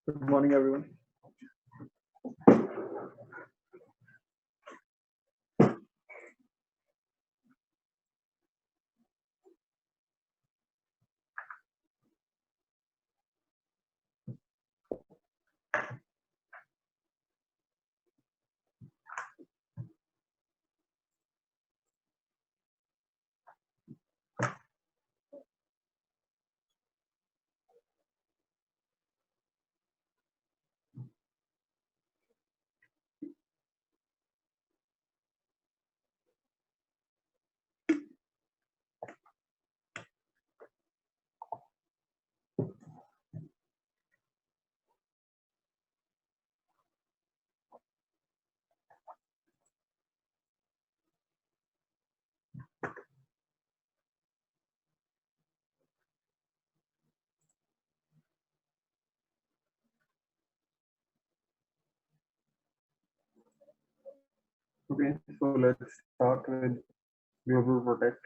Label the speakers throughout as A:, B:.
A: Good morning, everyone. Okay, so let's start with Global Protect.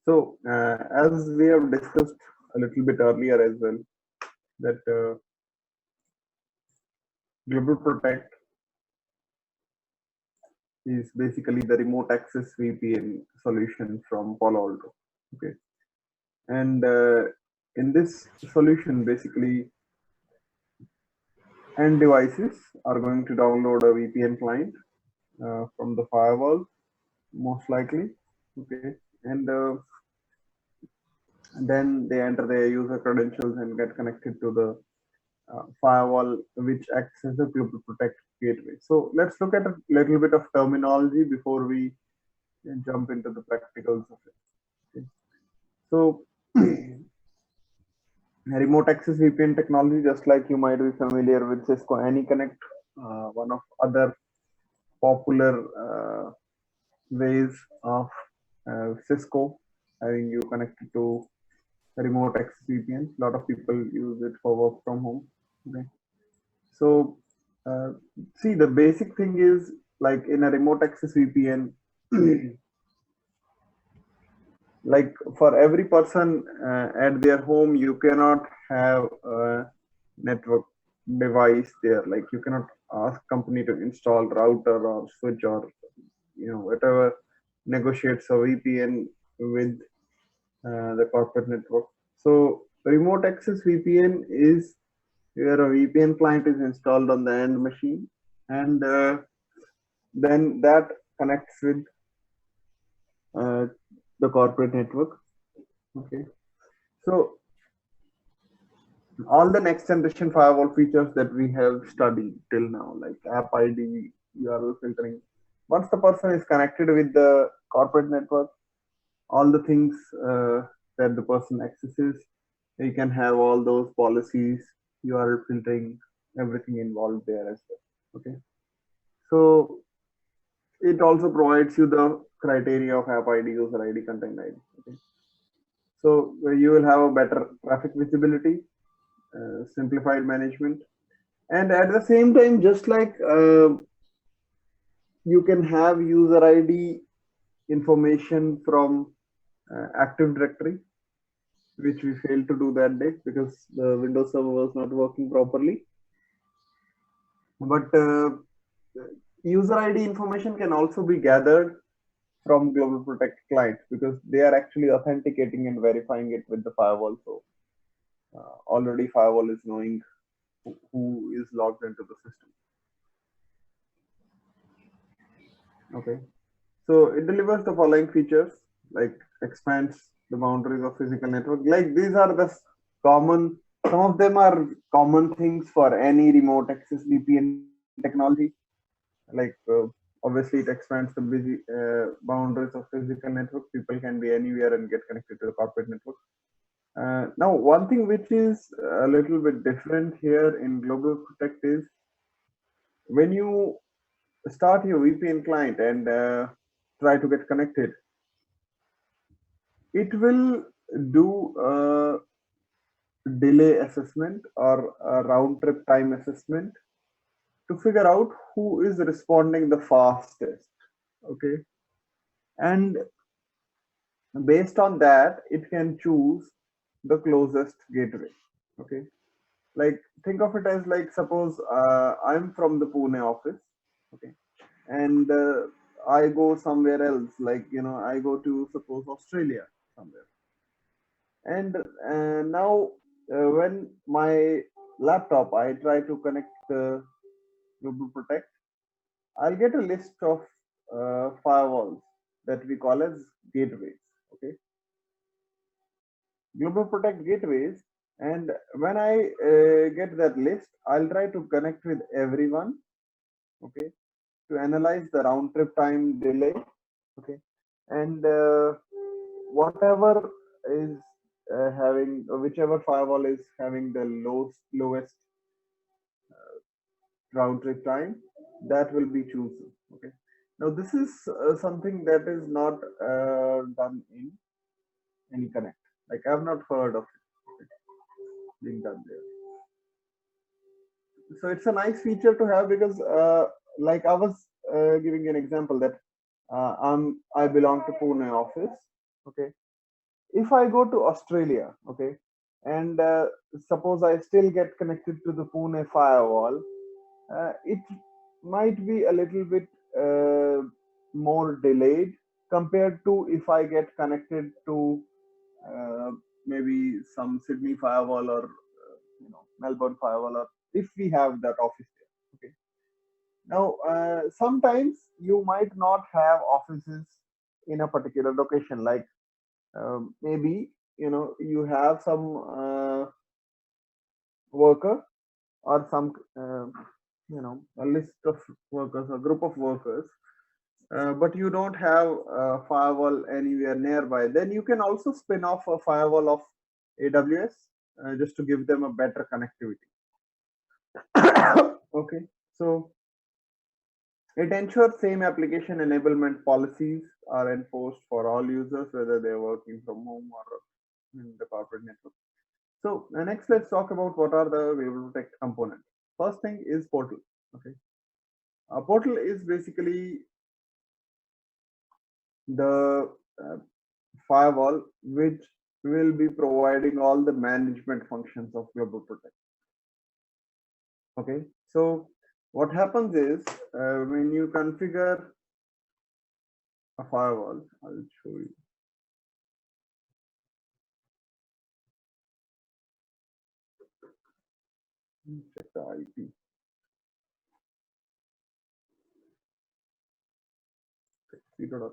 A: So, as we have discussed a little bit earlier as well, that Global Protect is basically the remote access VPN solution from Palo Alto. Okay, and in this solution, basically, end devices are going to download a VPN client from the firewall, most likely. Okay, and then they enter their user credentials and get connected to the firewall, which acts as a Global Protect gateway. So let's look at a little bit of terminology before we jump into the practicals of it. Okay. So remote access VPN technology, just like you might be familiar with Cisco AnyConnect, one of other popular ways of Cisco having you connected to remote access VPN. A lot of people use it for work from home. Okay. So, see, the basic thing is like in a remote access VPN, like for every person at their home, you cannot have a network device there. Like you cannot ask company to install router or switch or whatever negotiates a VPN with the corporate network. So remote access VPN is where a VPN client is installed on the end machine, and then that connects with uh, the corporate network. Okay, so all the next generation firewall features that we have studied till now, like App ID, URL filtering, once the person is connected with the corporate network, all the things that the person accesses, you can have all those policies, URL filtering, everything involved there as well. Okay, so it also provides you the criteria of App ID, user ID, content ID. Okay, so you will have a better traffic visibility, simplified management, and at the same time, just like you can have user ID information from Active Directory, which we failed to do that day because the Windows server was not working properly. But user ID information can also be gathered from Global Protect clients because they are actually authenticating and verifying it with the firewall. So already firewall is knowing who is logged into the system. Okay. So it delivers the following features, like expands the boundaries of physical network. Like these are the common, some of them are common things for any remote access VPN technology. Like obviously it expands the boundaries of physical network. People can be anywhere and get connected to the corporate network. Now, one thing which is a little bit different here in Global Protect is when you start your VPN client and try to get connected, It will do delay assessment or a round trip time assessment to figure out who is responding the fastest. Okay, and based on that, it can choose the closest gateway. Okay, like think of it as like suppose I'm from the Pune office. Okay, and I go somewhere else, like I go to suppose Australia somewhere, and now when my laptop I try to connect the Global Protect, I'll get a list of firewalls that we call as gateways. Okay, Global Protect gateways, and when I get that list, I'll try to connect with everyone. Okay, to analyze the round trip time delay. Okay, and whatever is having whichever firewall is having the lowest round trip time, that will be chosen. Okay, now this is something that is not done in any connect. Like I've not heard of it being done there. So it's a nice feature to have because like I was giving an example that I belong to Pune office. Okay, if I go to Australia, okay, and suppose I still get connected to the Pune firewall, it might be a little bit more delayed compared to if I get connected to uh, maybe some Sydney firewall or Melbourne firewall, or if we have that office there. Okay. Now, sometimes you might not have offices in a particular location, like maybe you have some worker or some a list of workers, a group of workers, but you don't have a firewall anywhere nearby, then you can also spin off a firewall of AWS just to give them a better connectivity. Okay, so it ensures same application enablement policies are enforced for all users, whether they're working from home or in the corporate network. So next, let's talk about what are the Valuable Protect components. First thing is portal. Okay, a portal is basically the firewall which will be providing all the management functions of Global Protect. Okay, so what happens is when you configure a firewall, I'll show you. Check the IP. 0.23.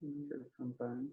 A: Give it some time.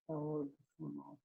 A: Oh, this one off.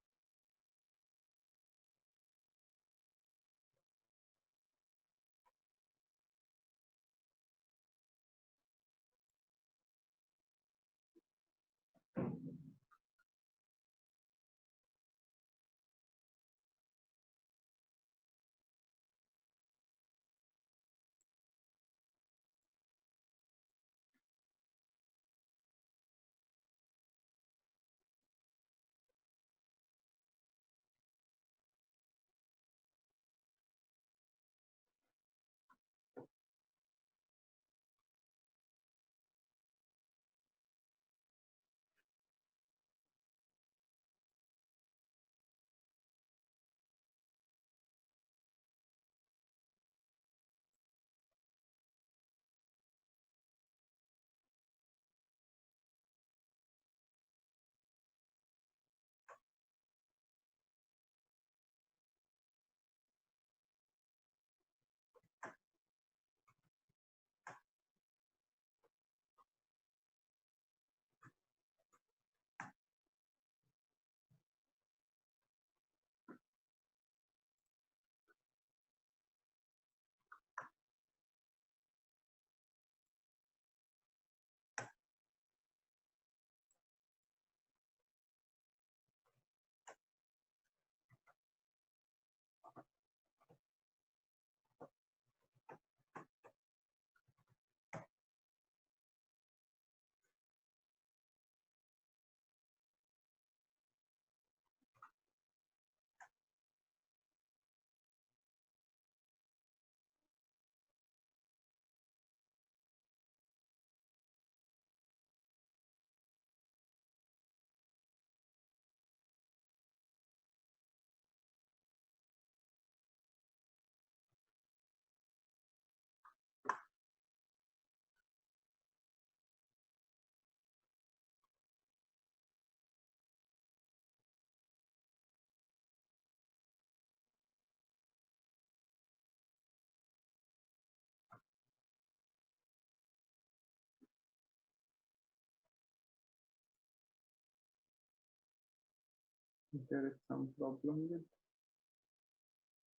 A: There is some problem with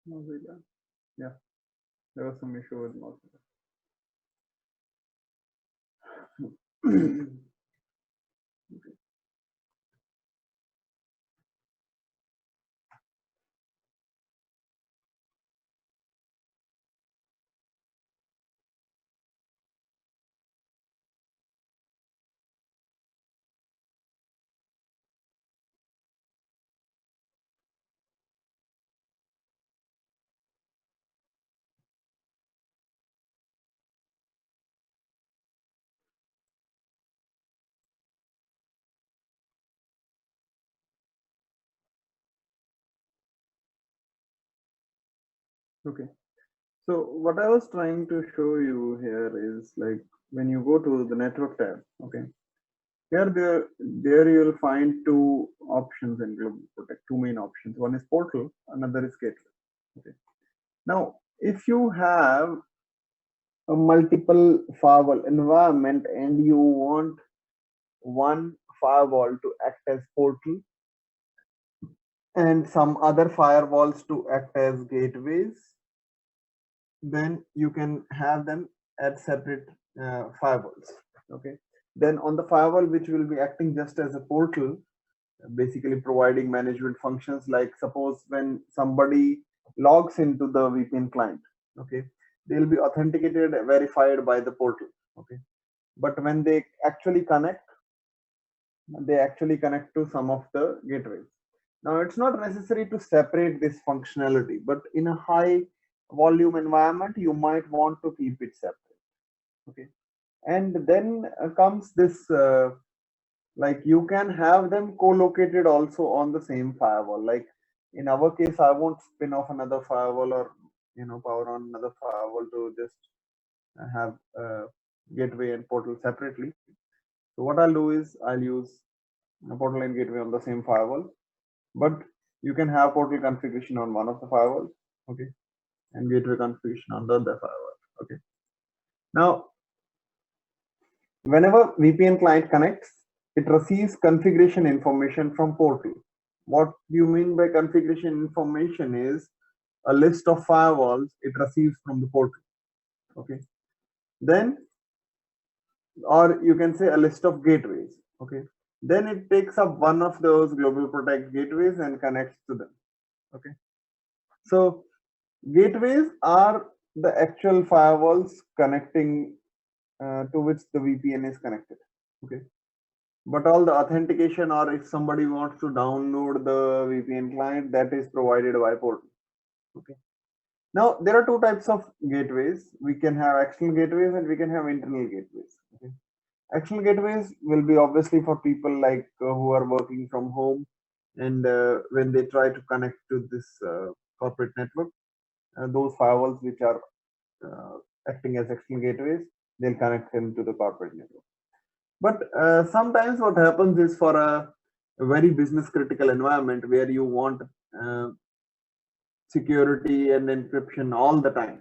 A: Mozilla. Yeah, there was some issue with Mozilla. Okay. So what I was trying to show you here is like when you go to the network tab, okay, there you'll find two options in Global Protect, two main options. One is portal, another is gateway. Okay. Now, if you have a multiple firewall environment and you want one firewall to act as portal and some other firewalls to act as gateways, then you can have them at separate firewalls. Okay. Then on the firewall which will be acting just as a portal, basically providing management functions, like suppose when somebody logs into the VPN client, okay, they'll be authenticated, verified by the portal. Okay. But when they actually connect to some of the gateways. Now it's not necessary to separate this functionality, but in a high volume environment, you might want to keep it separate. Okay. And then comes this, like you can have them co-located also on the same firewall. Like in our case, I won't spin off another firewall or power on another firewall to just have gateway and portal separately. So what I'll do is I'll use a portal and gateway on the same firewall, but you can have portal configuration on one of the firewalls, okay, and gateway configuration on the other firewall. Okay. Now, whenever VPN client connects, it receives configuration information from portal. What you mean by configuration information is a list of firewalls it receives from the portal. Okay. Then, or you can say a list of gateways. Okay. Then it takes up one of those Global Protect gateways and connects to them. Okay. So gateways are the actual firewalls connecting to which the VPN is connected. Okay. But all the authentication, or if somebody wants to download the VPN client, that is provided by portal. Okay. Now there are two types of gateways. We can have external gateways and we can have internal gateways. Okay. External gateways will be obviously for people like who are working from home, and when they try to connect to this corporate network, those firewalls which are acting as external gateways, they'll connect them to the corporate network. But sometimes what happens is for a very business critical environment where you want uh, security and encryption all the time.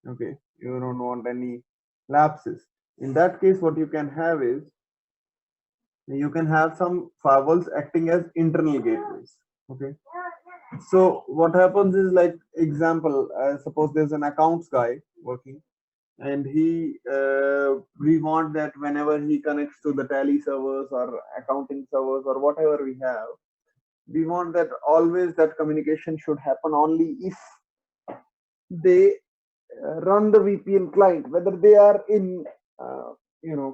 A: Okay, you don't want any lapses. In that case, what you can have is you can have some firewalls acting as internal gateways. Okay, so what happens is, like example, suppose there's an accounts guy working, and we want that whenever he connects to the tally servers or accounting servers or whatever we have, we want that always that communication should happen only if they run the VPN client, whether they are in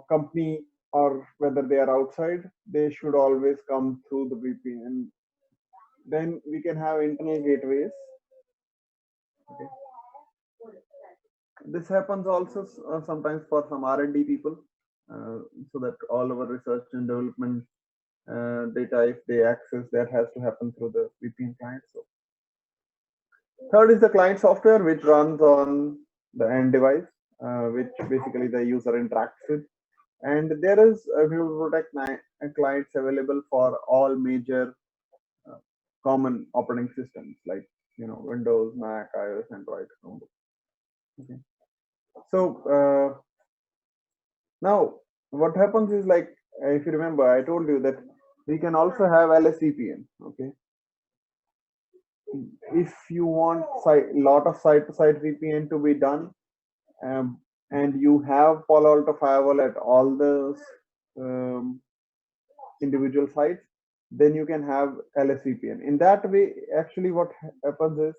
A: company or whether they are outside, they should always come through the VPN. Then we can have internal gateways. Okay. This happens also sometimes for some R&D people, so that all our research and development data, if they access, that has to happen through the VPN client. So third is the client software, which runs on the end device, which basically the user interacts with. And there is a Global Protect clients available for all major uh, common operating systems like Windows, Mac, iOS, Android, Chromebook. Okay. So now what happens is, like, if you remember, I told you that we can also have LSVPN. Okay. If you want lot of site-to-site VPN to be done, and you have Palo Alto firewall at all the um, individual sites, then you can have LSVPN. In that way, actually, what happens is,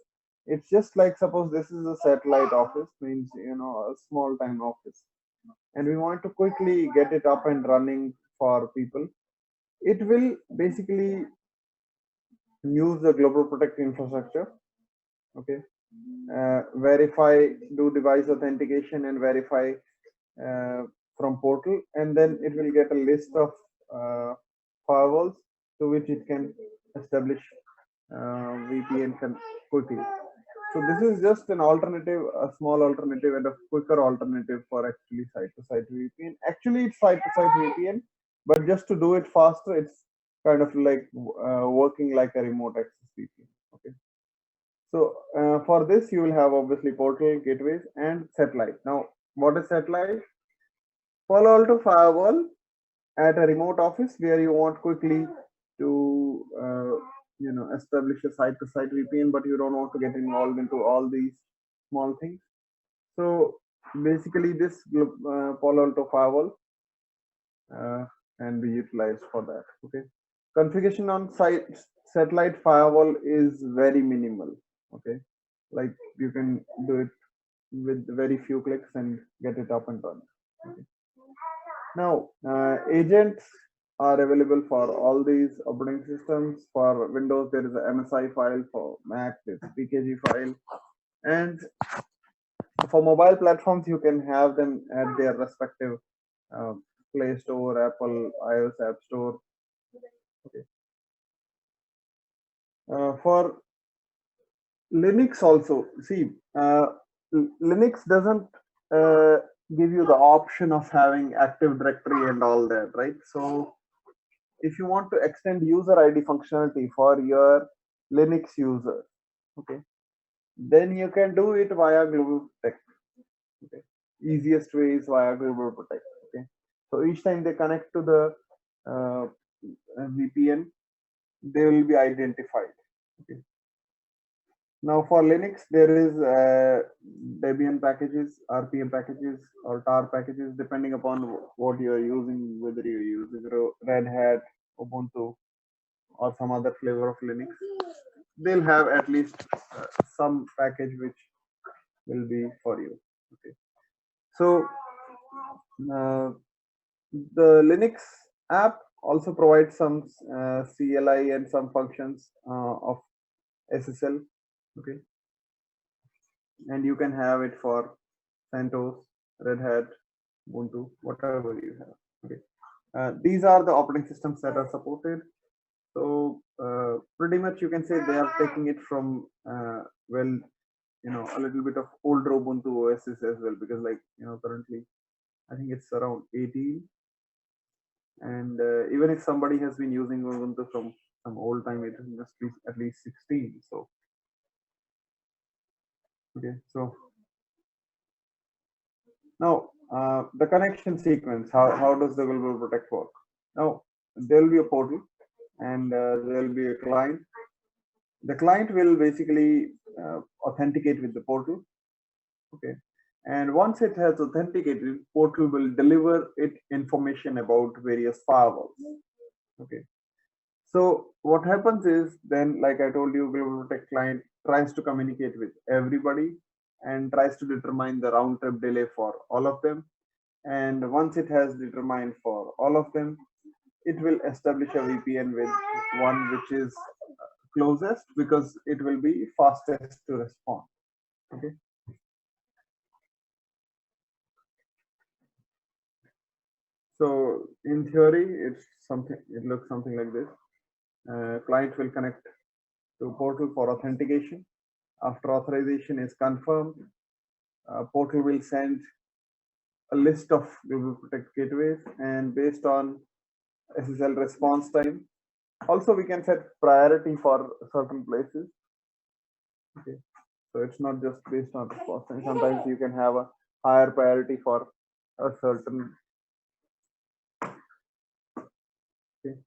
A: it's just like, suppose this is a satellite office, means a small time office, and we want to quickly get it up and running for people. It will basically use the Global Protect infrastructure. Okay. Verify, do device authentication and verify uh, from portal, and then it will get a list of firewalls to which it can establish VPN quickly. So this is just an alternative, a small alternative and a quicker alternative for actually site-to-site VPN. Actually, it's site-to-site VPN, but just to do it faster, it's kind of like working like a remote access VPN. Okay. So for this, you will have obviously portal, gateways, and satellite. Now, what is satellite? Palo Alto firewall at a remote office where you want quickly to establish a site-to-site VPN, but you don't want to get involved into all these small things. So basically, this Palo Alto firewall can be utilized for that. Okay, configuration on site satellite firewall is very minimal. Okay, like you can do it with very few clicks and get it up and running. Okay. Now, agents are available for all these operating systems. For Windows, there is a MSI file. For Mac, there's a PKG file. And for mobile platforms, you can have them at their respective uh, Play Store, Apple, iOS App Store. Okay. For Linux also, see, Linux doesn't uh, give you the option of having Active Directory and all that, right? So if you want to extend user ID functionality for your Linux user, okay, then you can do it via Global Protect. Okay, easiest way is via Global Protect. Okay, so each time they connect to the uh, VPN, they will be identified. Okay. Now for Linux, there is Debian packages, RPM packages, or tar packages, depending upon what you are using, whether you're using Red Hat, Ubuntu, or some other flavor of Linux. They'll have at least some package which will be for you. Okay. So uh, the Linux app also provides some CLI and some functions of SSL. Okay, and you can have it for CentOS, Red Hat, Ubuntu, whatever you have. Okay, these are the operating systems that are supported. So pretty much you can say they are taking it from well, a little bit of older Ubuntu OSs as well, because like currently I think it's around 18, and even if somebody has been using Ubuntu from some old time, it must be at least 16. So okay, so now the connection sequence. How does the Global Protect work? Now there will be a portal, and there will be a client. The client will basically authenticate with the portal. Okay, and once it has authenticated, portal will deliver it information about various firewalls. Okay, so what happens is then, like I told you, Global Protect client tries to communicate with everybody and tries to determine the round trip delay for all of them. And once it has determined for all of them, it will establish a VPN with one which is closest, because it will be fastest to respond. Okay. So in theory, it's something. It looks something like this. Client will connect to portal for authentication. After authorization is confirmed, portal will send a list of Global Protect gateways, and based on SSL response time, also we can set priority for certain places. Okay, so it's not just based on response time. Sometimes you can have a higher priority for a certain. Okay.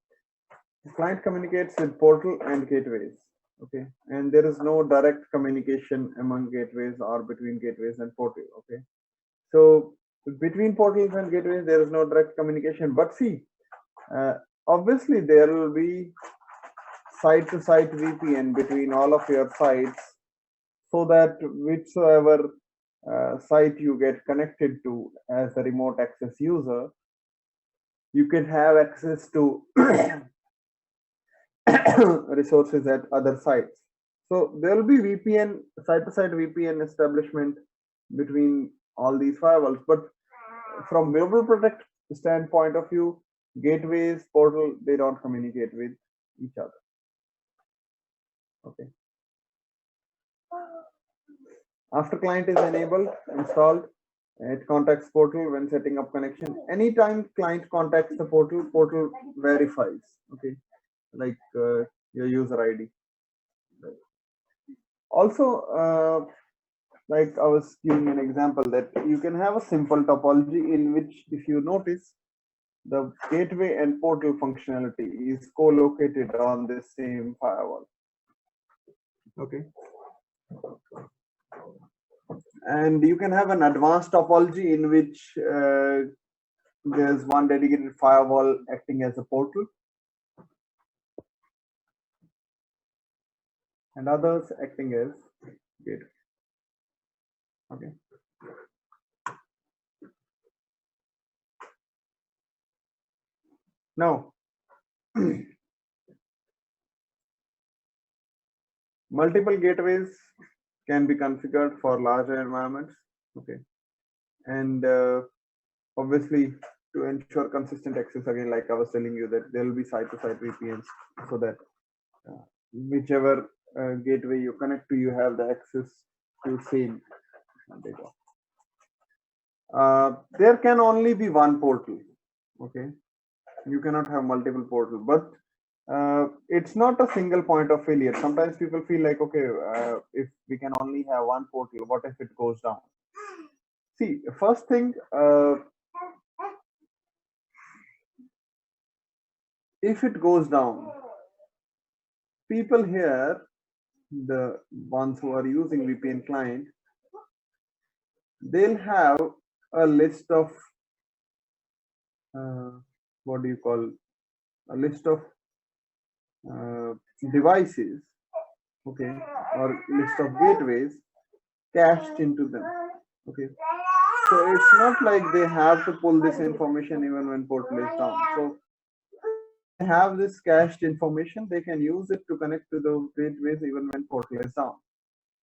A: The client communicates with portal and gateways. Okay, and there is no direct communication among gateways or between gateways and portal. Okay, so between portals and gateways there is no direct communication, but see, uh, obviously there will be site to site VPN between all of your sites, so that whichsoever site you get connected to as a remote access user, you can have access to resources at other sites. So there will be VPN, site to site VPN establishment between all these firewalls. But from Global Protect standpoint of view, gateways, portal, they don't communicate with each other. Okay. After client is enabled, installed, it contacts portal when setting up connection. Anytime client contacts the portal, portal verifies. Okay, like your user ID. Also, like I was giving an example that you can have a simple topology in which, if you notice, the gateway and portal functionality is co-located on the same firewall. Okay. And you can have an advanced topology in which there's one dedicated firewall acting as a portal and others acting as gateway. Okay. Now, multiple gateways can be configured for larger environments. Okay. And obviously, to ensure consistent access, again, like I was telling you, that there will be site to site VPNs, so that whichever gateway you connect to, you have the access to same data. There can only be one portal. Okay, you cannot have multiple portals, but it's not a single point of failure. Sometimes people feel like, okay, if we can only have one portal, what if it goes down? See, first thing, if it goes down, people here, the ones who are using VPN client, they'll have a list of what do you call, a list of uh, devices, okay, or list of gateways cached into them, okay. So it's not like they have to pull this information even when portal is down. So if they have this cached information, they can use it to connect to the gateways even when portal is down,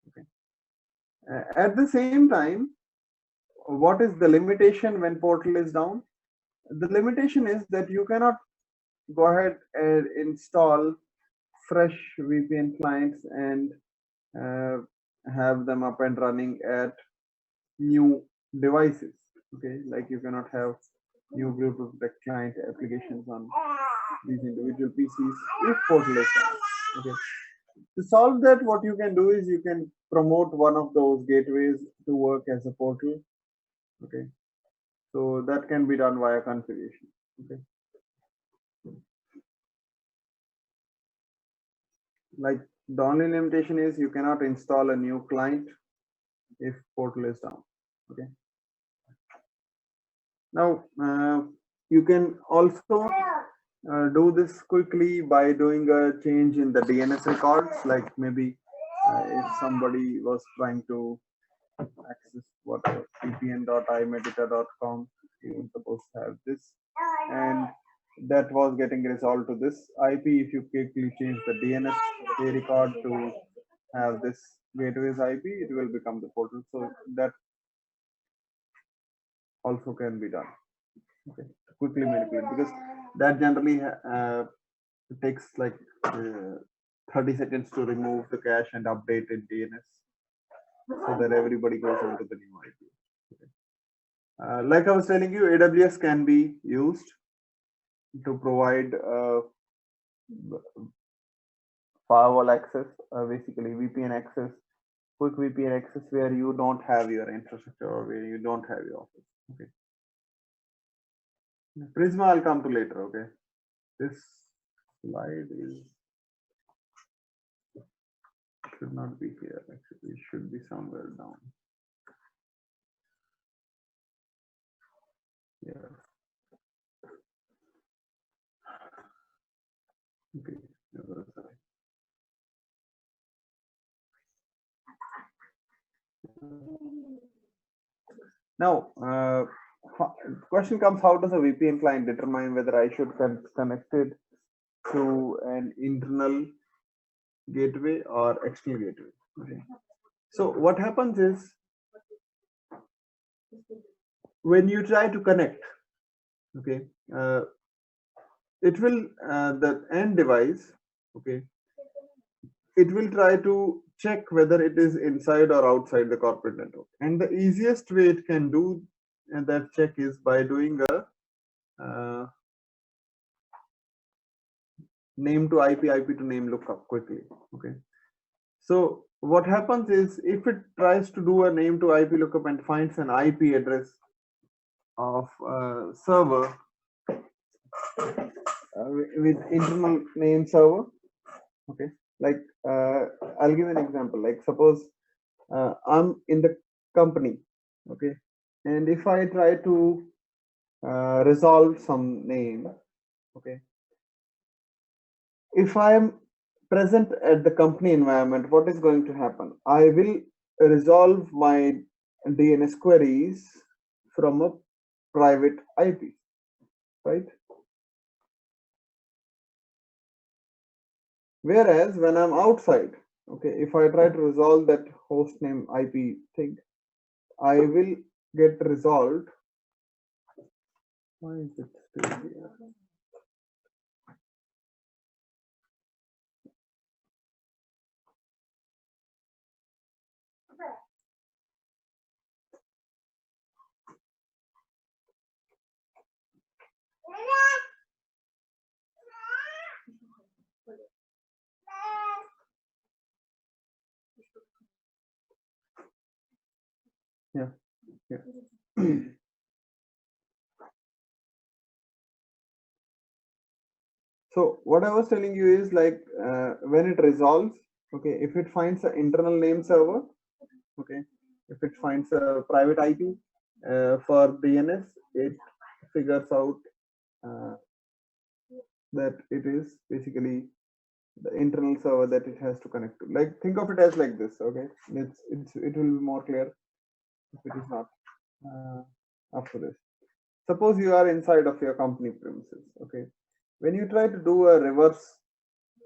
A: okay. At the same time, what is the limitation when portal is down? The limitation is that you cannot go ahead and install fresh VPN clients and uh, have them up and running at new devices, okay. Like you cannot have new group of the client applications on these individual PCs if portal is down, okay. To solve that, what you can do is you can promote one of those gateways to work as a portal, okay. So that can be done via configuration, okay. Like the only limitation is you cannot install a new client if portal is down, okay. Now you can also do this quickly by doing a change in the DNS records. Like maybe if somebody was trying to access whatever vpn.imedita.com, you supposed to have this, and that was getting resolved to this IP. If you quickly change the DNS record to have this gateway's IP, it will become the portal. So that also can be done, okay, to quickly manipulate, because that generally takes like 30 seconds to remove the cache and update in DNS so that everybody goes on to the new IP. Okay. Like I was telling you, AWS can be used to provide firewall access, basically VPN access, quick VPN access where you don't have your infrastructure or where you don't have your office. Okay. Prisma I'll come to later. Okay. This slide is should not be here. Actually, it should be somewhere down. Yeah. Okay. Now, question comes: how does a VPN client determine whether I should connect it to an internal gateway or external gateway? Okay. So what happens is when you try to connect, okay, it will the end device, okay, it will try to check whether it is inside or outside the corporate network, and the easiest way it can do that check is by doing a name to IP, IP to name lookup quickly. Okay. So what happens is if it tries to do a name to IP lookup and finds an IP address of a server with internal name server, okay, like I'll give an example. Like suppose I'm in the company, okay, and if I try to resolve some name, okay, if I am present at the company environment, what is going to happen? I will resolve my DNS queries from a private IP, right? Whereas when I'm outside, okay, if I try to resolve that host name IP thing, I will get resolved. Why is it still here? Yeah, yeah. So what I was telling you is like when it resolves, okay, if it finds an internal name server, okay, if it finds a private IP for DNS, it figures out uh, that it is basically the internal server that it has to connect to. Like think of it as like this, okay? It will be more clear if it is not after this. Suppose you are inside of your company premises, okay? When you try to do a reverse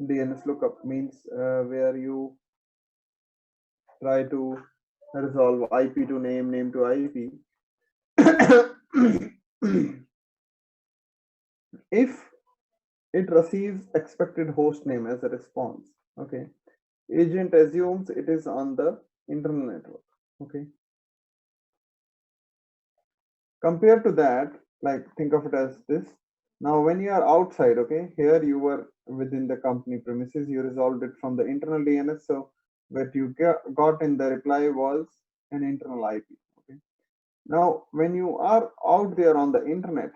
A: DNS lookup, means where you try to resolve IP to name, name to IP. If it receives expected host name as a response, okay, agent assumes it is on the internal network, okay. Compared to that, like think of it as this. Now when you are outside, okay, here you were within the company premises, you resolved it from the internal DNS, so what you got in the reply was an internal IP, okay. Now when you are out there on the internet,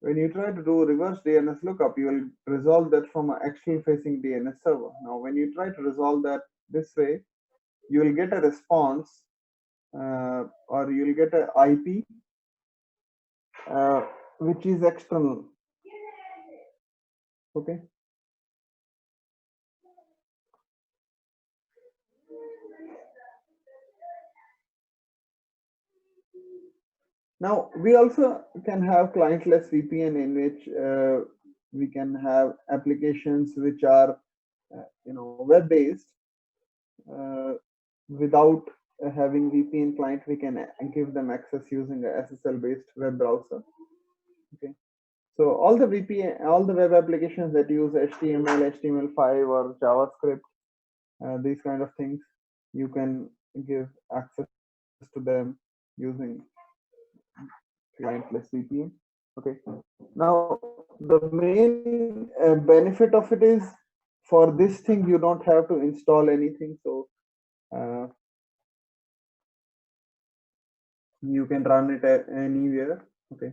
A: when you try to do reverse DNS lookup, you will resolve that from an external facing DNS server. Now when you try to resolve that this way, you will get a response or you will get an IP uh, which is external, okay. Now we also can have clientless VPN in which we can have applications which are web based without having VPN client. We can give them access using a SSL based web browser, okay. So all the VPN, all the web applications that use HTML, HTML5 or JavaScript, these kind of things, you can give access to them using clientless VPN. Okay. Now the main benefit of it is, for this thing you don't have to install anything, so uh, you can run it anywhere. Okay.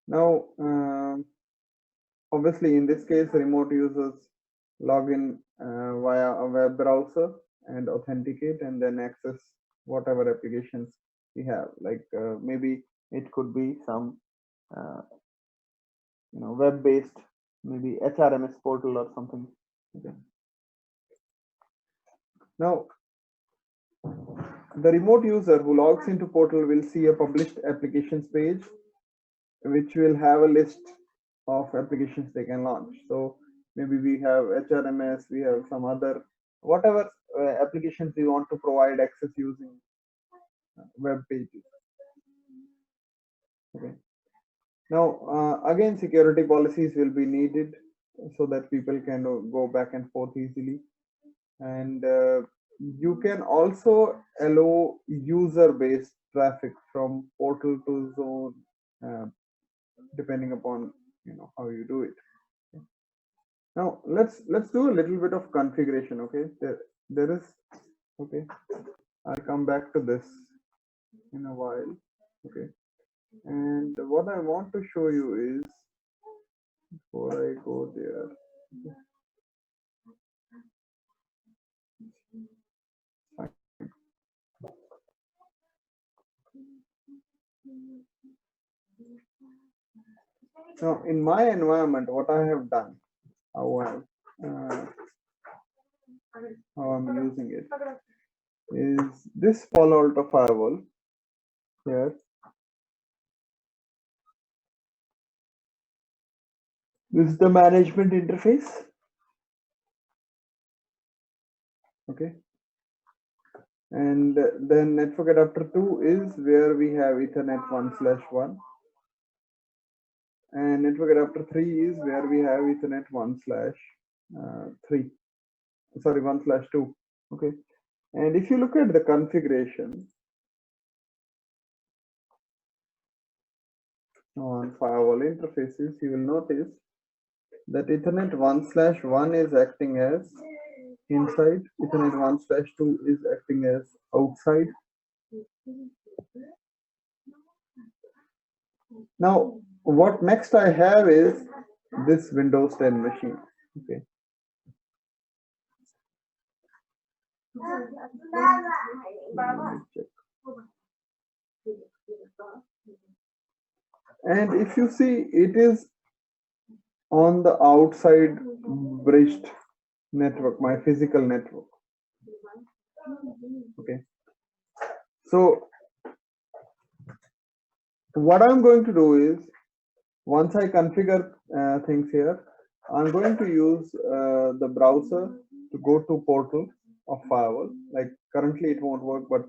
A: Now, obviously, in this case, remote users log in via a web browser and authenticate, and then access whatever applications we have. Like maybe it could be some uh, web-based, maybe HRMS portal or something. Okay. Now, the remote user who logs into portal will see a published applications page, which will have a list of applications they can launch. So maybe we have HRMS, we have some other whatever applications we want to provide access using web pages. Okay. Now again, security policies will be needed so that people can go back and forth easily, and you can also allow user-based traffic from portal to zone, uh, depending upon how you do it. Now let's do a little bit of configuration. Okay, there is, okay, I'll come back to this in a while. Okay, and what I want to show you is, before I go there, now in my environment, what I have done, how uh, how I'm using it, is this Palo Alto firewall here. This is the management interface. Okay, and then network adapter 2 is where we have Ethernet 1/1, and network adapter 3 is where we have Ethernet 1/3, sorry, 1/2. Okay, and if you look at the configuration on firewall interfaces, you will notice that Ethernet 1/1 is acting as inside, Ethernet 1/2 is acting as outside, Now, what next I have is this Windows 10 machine. Okay. Let me check. And if you see, it is on the outside bridged network, my physical network. Okay. So what I'm going to do is, once I configure things here, I'm going to use the browser to go to portal of firewall. Like currently it won't work, but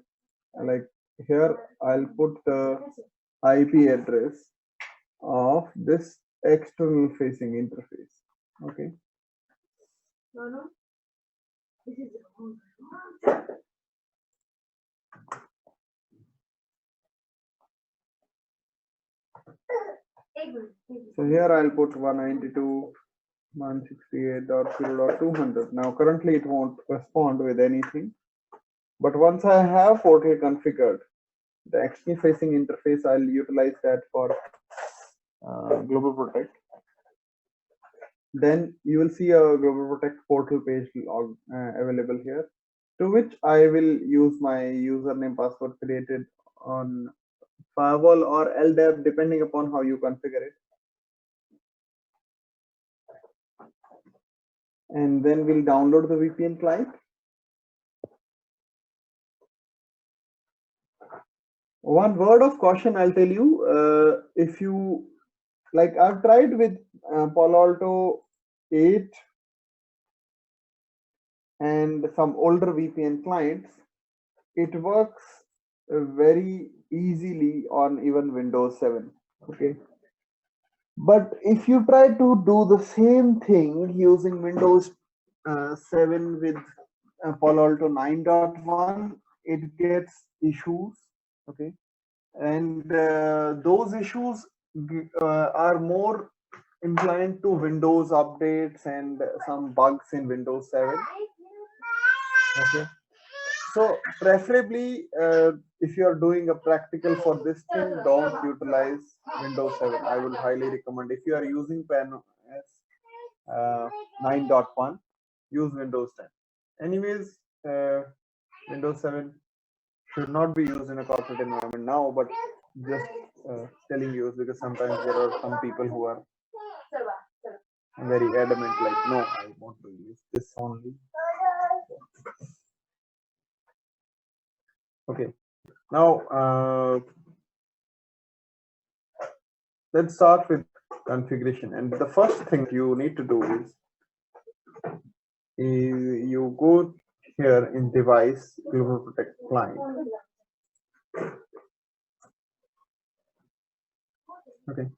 A: like here I'll put the IP address of this external facing interface. Okay. So here I'll put 192.168.0.200. Now currently it won't respond with anything, but once I have Portal configured, the external facing interface, I'll utilize that for Global Protect. Then you will see a Global Protect portal page available here, to which I will use my username password created on firewall or LDAP, depending upon how you configure it. And then we'll download the VPN client. One word of caution I'll tell you, if you like, I've tried with Palo Alto 8 and some older VPN clients, it works very easily on even Windows 7. Okay. But if you try to do the same thing using Windows 7 with Palo Alto 9.1, it gets issues. Okay. And those issues are more inclined to Windows updates and some bugs in Windows 7. Okay. So preferably, if you are doing a practical for this thing, don't utilize Windows 7. I would highly recommend. If you are using PAN OS 9.1, use Windows 10. Anyways, Windows 7 should not be used in a corporate environment now, but just telling you, because sometimes there are some people who are very adamant, like, no, I want to use this only. Okay, now let's start with configuration. And the first thing you need to do is you go here in device Global Protect client. Okay,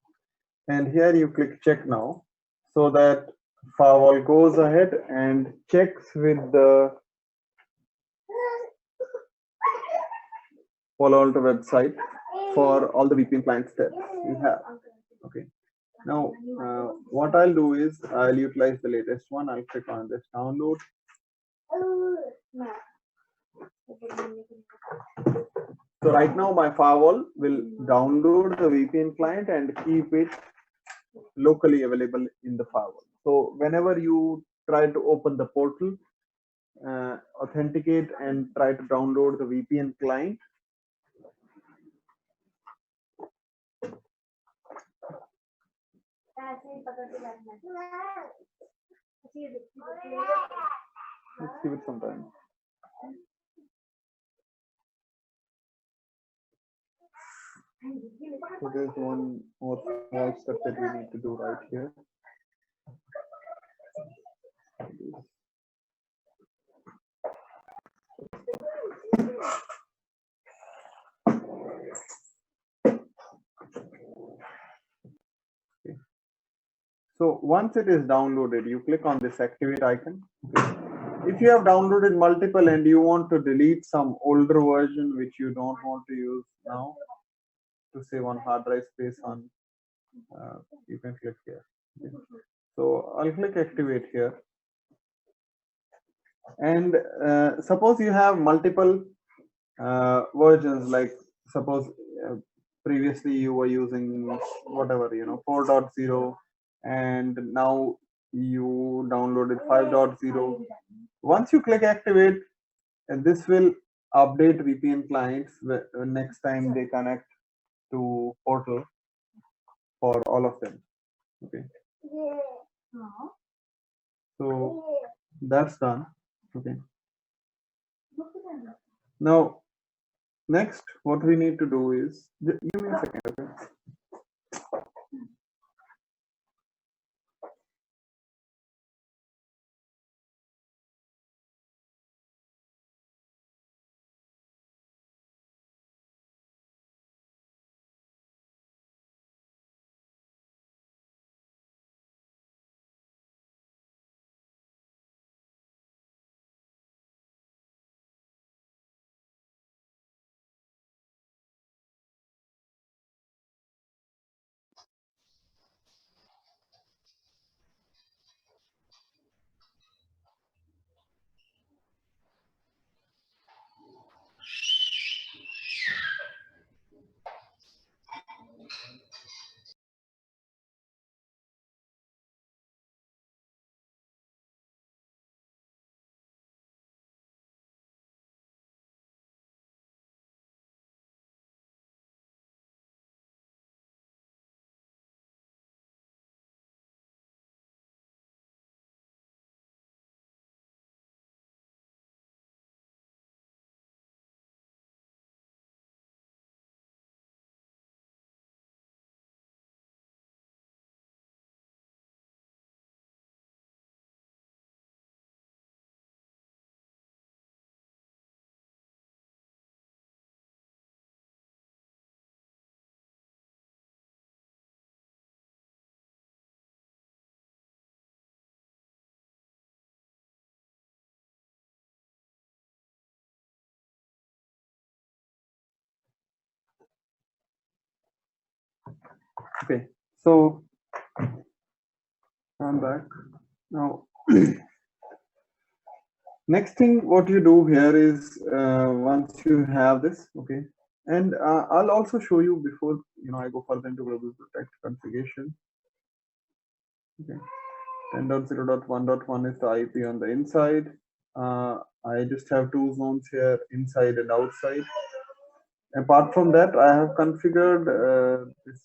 A: and here you click check now, so that firewall goes ahead and checks with the Palo Alto website for all the VPN client steps you have. Okay. Now, what I'll do is I'll utilize the latest one. I'll click on this download. So right now my firewall will download the VPN client and keep it locally available in the firewall. So whenever you try to open the portal, authenticate and try to download the VPN client, let's give it some time. So there's one more small step that we need to do right here. Okay. So once it is downloaded, you click on this activate icon. Okay. If you have downloaded multiple and you want to delete some older version which you don't want to use now, to save on hard drive space on, you can click here. Okay. So I'll click activate here. And suppose you have multiple versions, like suppose previously you were using whatever, 4.0, and now you downloaded 5.0. Once you click activate, and this will update VPN clients next time they connect to portal for all of them. Okay, so that's done. Okay, now next what we need to do is, give me a second. Okay. Okay, so I'm back now. Next thing what you do here is, once you have this, okay, and I'll also show you before I go further into global protect configuration. Okay, 10.0.1.1 is the IP on the inside. I just have two zones here, inside and outside. Apart from that, I have configured this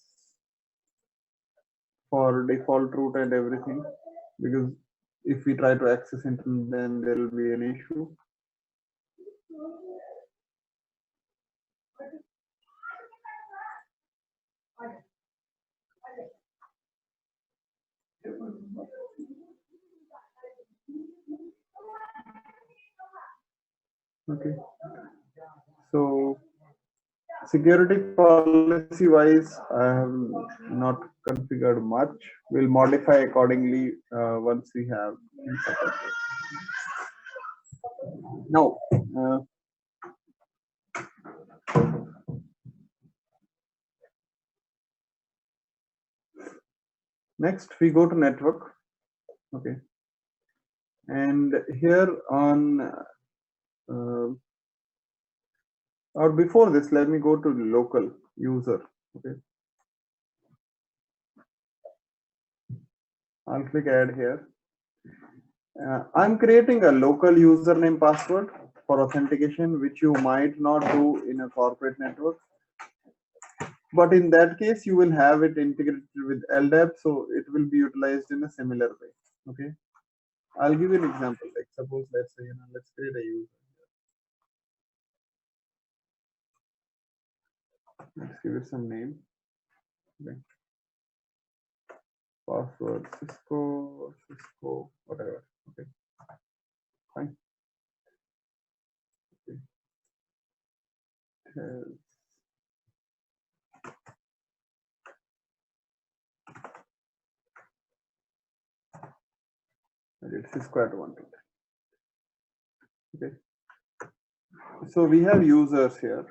A: for default route and everything, because if we try to access it, then there will be an issue. Okay, so security policy wise, I have not configured much. We'll modify accordingly once we have. Now, next we go to network. Okay, and here on or before this, let me go to local user. Okay, I'll click add here. I'm creating a local username password for authentication, which you might not do in a corporate network. But in that case, you will have it integrated with LDAP, so it will be utilized in a similar way. Okay, I'll give you an example. Like suppose, let's say, let's create a user. Let's give it some name. Okay. Password Cisco, whatever. Okay, fine. Okay. It's Cisco at one. Okay. So we have users here.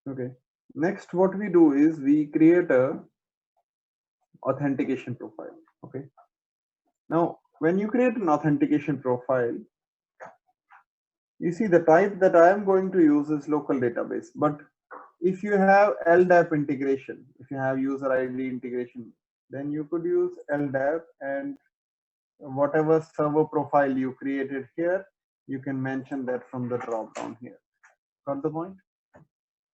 A: Okay. Next, what we do is we create a authentication profile. Okay. Now, when you create an authentication profile, you see the type that I am going to use is local database, but if you have LDAP integration, if you have user ID integration, then you could use LDAP, and whatever server profile you created here, you can mention that from the drop down here. Got the point?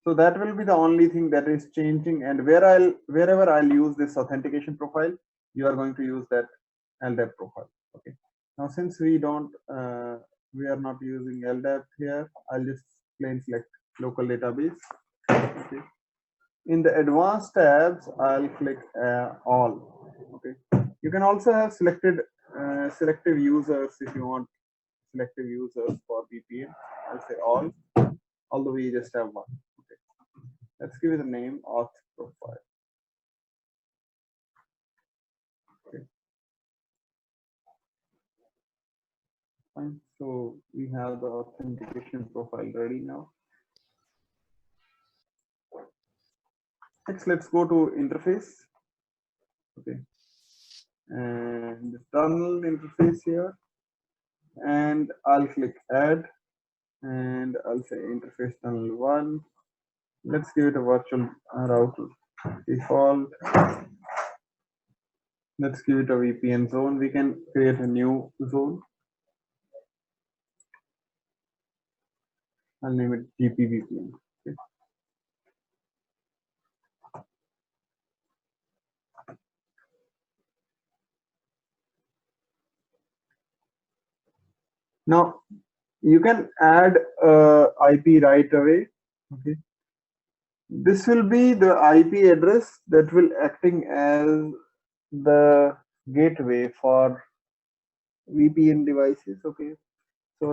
A: So that will be the only thing that is changing, and wherever I'll use this authentication profile, you are going to use that LDAP profile. Okay. Now since we are not using LDAP here, I'll just plain select local database. Okay. In the advanced tabs, I'll click all. Okay. You can also have selective users if you want selective users for VPN. I'll say all, although we just have one. Okay. Let's give it a name, auth profile. Okay. Fine. So we have the authentication profile ready now. Next, let's go to interface. Okay. And the tunnel interface here. And I'll click add. And I'll say interface tunnel 1. Let's give it a virtual router default. Let's give it a VPN zone. We can create a new zone. I'll name it GPVPN. Okay. Now you can add IP right away. Okay. This will be the IP address that will acting as the gateway for VPN devices. Okay. So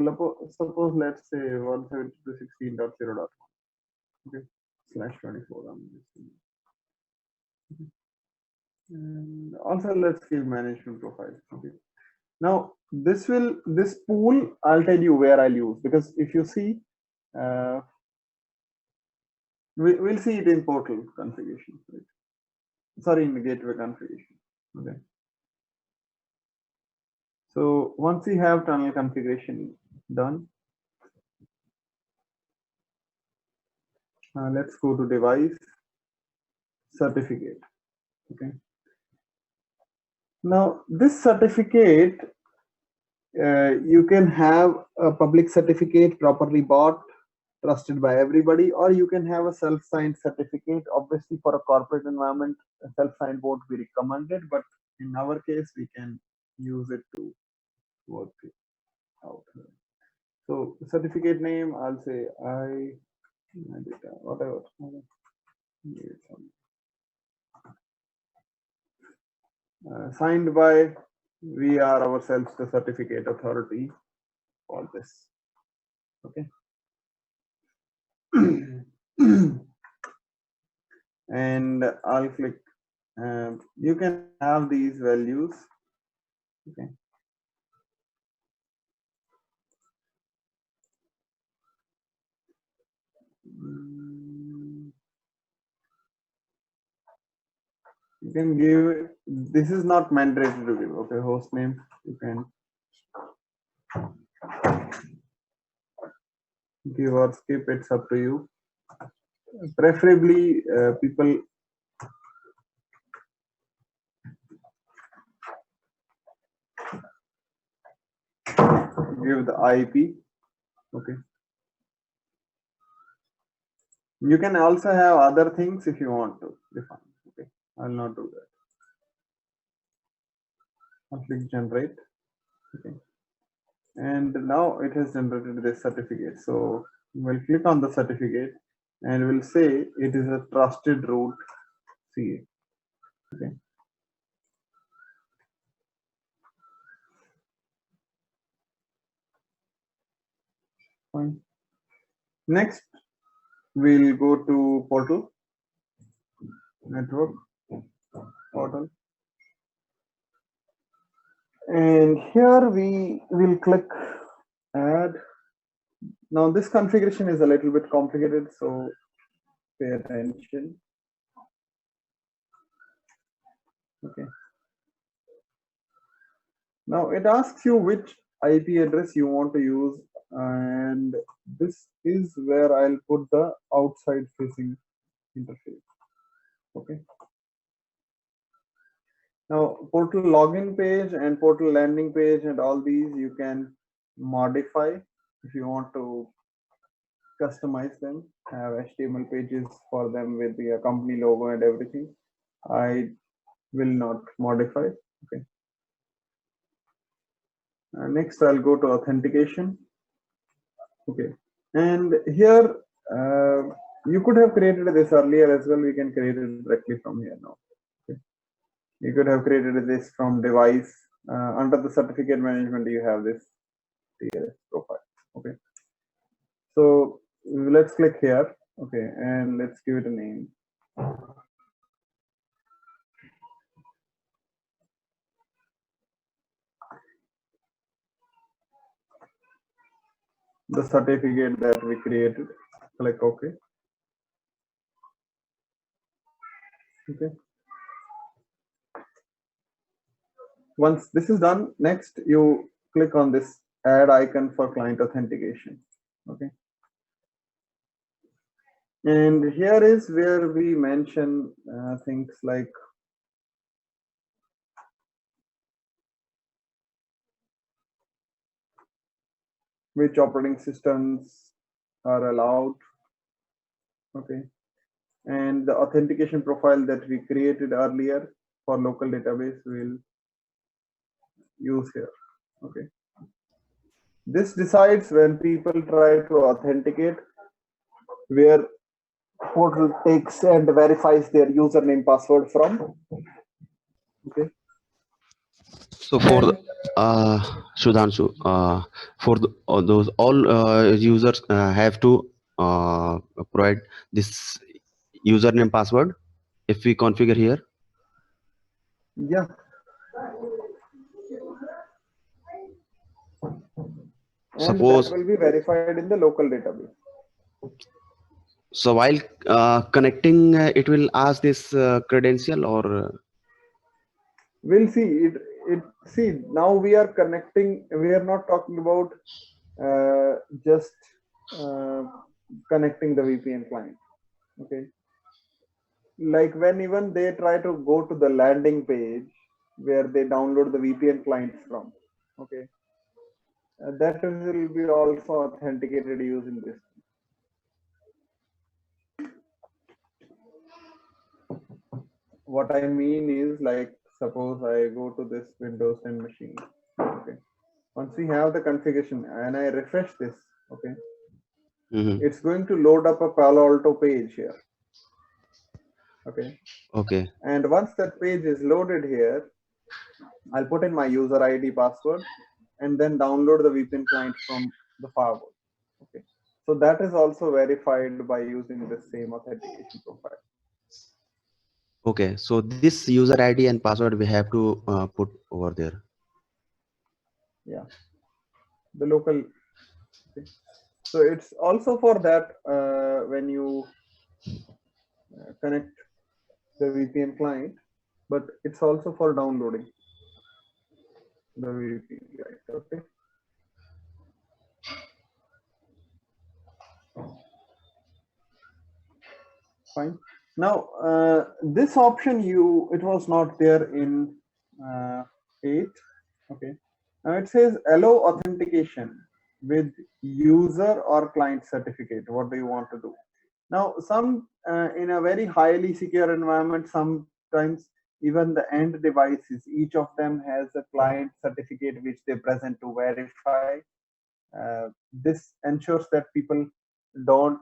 A: suppose let's say 172.16.0.1. Okay. /24. Okay. And also let's give management profile. Okay. Now this pool, I'll tell you where I'll use, because if you see, we'll see it in portal configuration. Right? Sorry, in the gateway configuration. Okay. So once we have tunnel configuration done, let's go to device certificate. Okay. Now this certificate, you can have a public certificate properly bought, trusted by everybody, or you can have a self-signed certificate. Obviously, for a corporate environment, a self-signed won't be recommended, but in our case, we can use it to work it out. So certificate name, I'll say whatever. Signed by, we are ourselves the certificate authority for this. Okay. And I'll click. You can have these values. Okay. You can give, this is not mandatory to give. Okay, host name, you can give or skip, it's up to you. Preferably people give the IP. Okay. You can also have other things if you want to define. Okay, I'll not do that. I'll click generate. Okay. And now it has generated this certificate. So we'll click on the certificate and we'll say it is a trusted root CA. Okay. Fine. Next, we'll go to portal, network, portal. And here we will click add. Now this configuration is a little bit complicated, so pay attention. Okay. Now it asks you which IP address you want to use, and this is where I'll put the outside facing interface. Okay. Now, portal login page and portal landing page and all these you can modify if you want to customize them, have HTML pages for them with the company logo and everything. I will not modify. Okay. Next, I'll go to authentication. Okay. And here, you could have created this earlier as well. We can create it directly from here now. Okay. You could have created this from device. Under the certificate management, you have this TLS profile. Okay. So let's click here. Okay. And let's give it a name. The certificate that we created. Click OK. Okay. Once this is done, next you click on this add icon for client authentication. Okay. And here is where we mention things like which operating systems are allowed. Okay. And the authentication profile that we created earlier for local database will use here. Okay. This decides when people try to authenticate where portal takes and verifies their username password from. Okay.
B: So for the, Sudhanshu, for those all users have to provide this username password if we configure here.
A: Yeah. And
B: Suppose
A: that will be verified in the local database.
B: so while connecting, it will ask this credential or
A: We'll see it. See, now we are connecting. We are not talking about just uh, connecting the VPN client. Okay. Like when even they try to go to the landing page where they download the VPN clients from. Okay. That will be also authenticated using this. What I mean is, like, suppose I go to this Windows 10 machine. Okay. Once we have the configuration and I refresh this, okay, it's going to load up a Palo Alto page here. Okay.
B: okay.
A: And once that page is loaded here, I'll put in my user ID password and then download the VPN client from the firewall. Okay. So that is also verified by using the same authentication profile.
B: Okay, so this user ID and password we have to put over there.
A: Yeah. The local. Okay. So it's also for that when you connect the VPN client, but it's also for downloading the VPN client. Okay. Fine. Now, this option it was not there in 8. Okay. Now it says allow authentication with user or client certificate. What do you want to do? Now, some in a very highly secure environment, sometimes even the end devices, each of them has a client certificate which they present to verify. This ensures that people don't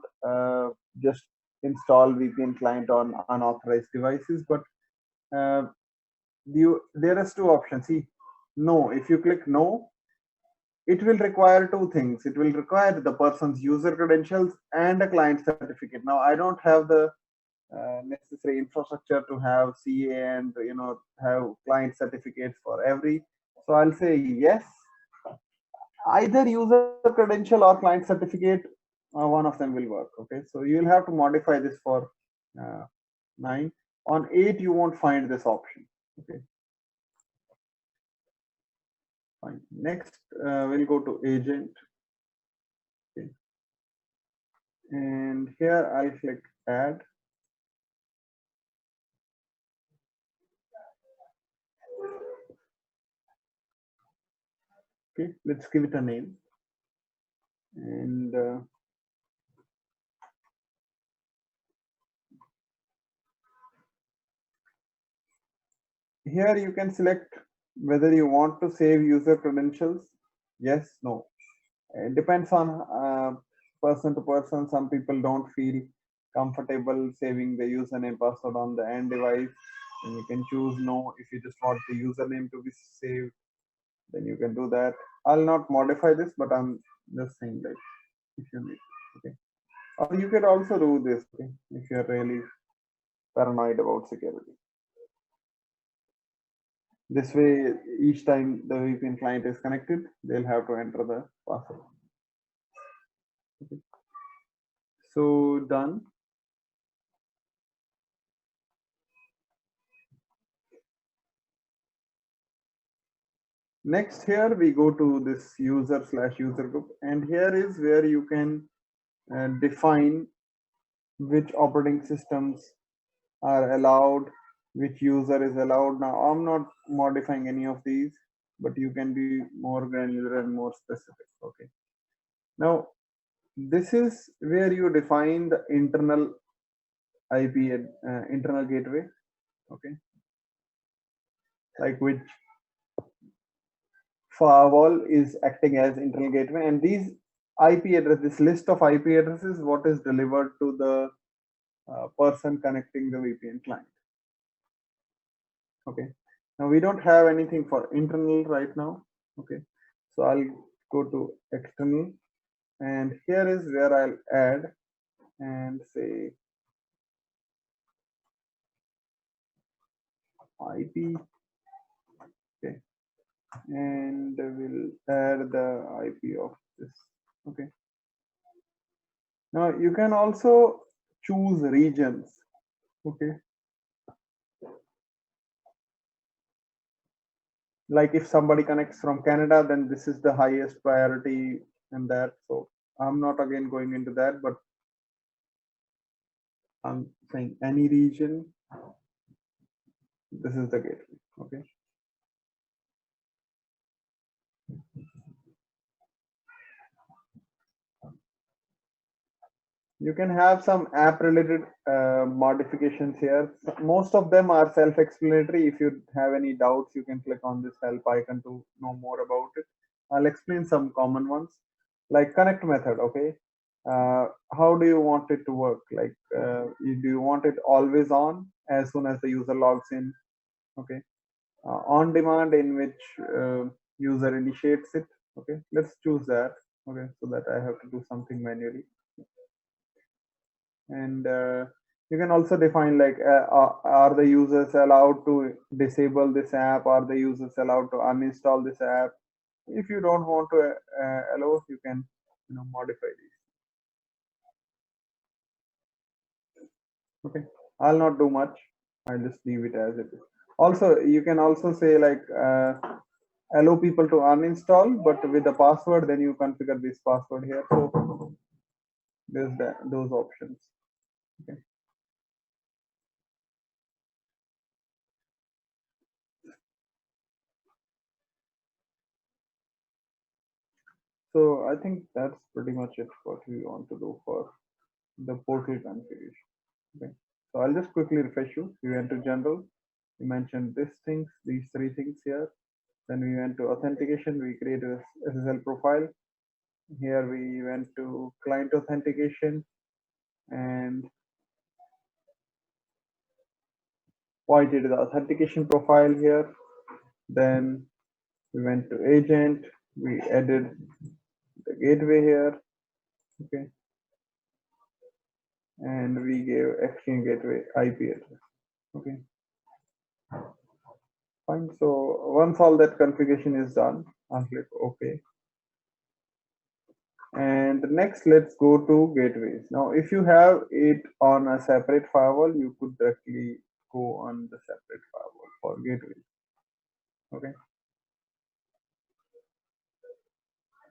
A: just install VPN client on unauthorized devices, but there is two options. See, no, if you click no, it will require two things. It will require the person's user credentials and a client certificate. Now, I don't have the necessary infrastructure to have CA and have client certificates for every. So I'll say yes. Either user credential or client certificate, one of them will work. Okay, so you'll have to modify this for 9. On 8, you won't find this option. Okay, fine. Next, we'll go to agent. Okay. And here I'll click add. Okay, let's give it a name. And here you can select whether you want to save user credentials. Yes, no. It depends on person to person. Some people don't feel comfortable saving the username password on the end device. And you can choose no. If you just want the username to be saved, then you can do that. I'll not modify this, but I'm just saying like if you need. Okay. Or you could also do this, okay, if you're really paranoid about security. This way, each time the VPN client is connected, they'll have to enter the password. Okay. So done. Next here we go to this user/user group, and here is where you can define which operating systems are allowed, which user is allowed. Now I'm not modifying any of these, but you can be more granular and more specific. Okay. Now this is where you define the internal IP internal gateway. Okay, like which firewall is acting as internal gateway, and these IP address, this list of IP addresses, what is delivered to the person connecting the VPN client. Okay, now we don't have anything for internal right now. Okay, so I'll go to external, and here is where I'll add and say IP. Okay, and we'll add the IP of this. Okay, now you can also choose regions. Okay, like if somebody connects from Canada, then this is the highest priority and that. So I'm not again going into that, but I'm saying any region, this is the gateway. Okay. You can have some app related modifications here. Most of them are self-explanatory. If you have any doubts, you can click on this help icon to know more about it. I'll explain some common ones like connect method. Okay. How do you want it to work? Like, do you want it always on as soon as the user logs in? Okay. On demand, in which user initiates it. Okay. Let's choose that. Okay. So that I have to do something manually. And you can also define like are the users allowed to disable this app, are the users allowed to uninstall this app. If you don't want to allow, you can modify these. Okay, I'll not do much. I'll just leave it as it is. Also, you can also say like allow people to uninstall, but with the password, then you configure this password here. So there's those options. Okay. So I think that's pretty much it what we want to do for the portal configuration. Okay. So I'll just quickly refresh you. We went to general. We mentioned these three things here. Then we went to authentication. We created a SSL profile. Here we went to client authentication and pointed the authentication profile here. Then we went to agent. We added the gateway here. Okay. And we gave Exchange Gateway IP address. Okay. Fine. So once all that configuration is done, I'll click OK. And next, let's go to gateways. Now, if you have it on a separate firewall, you could directly go on the separate firewall for gateways. Okay.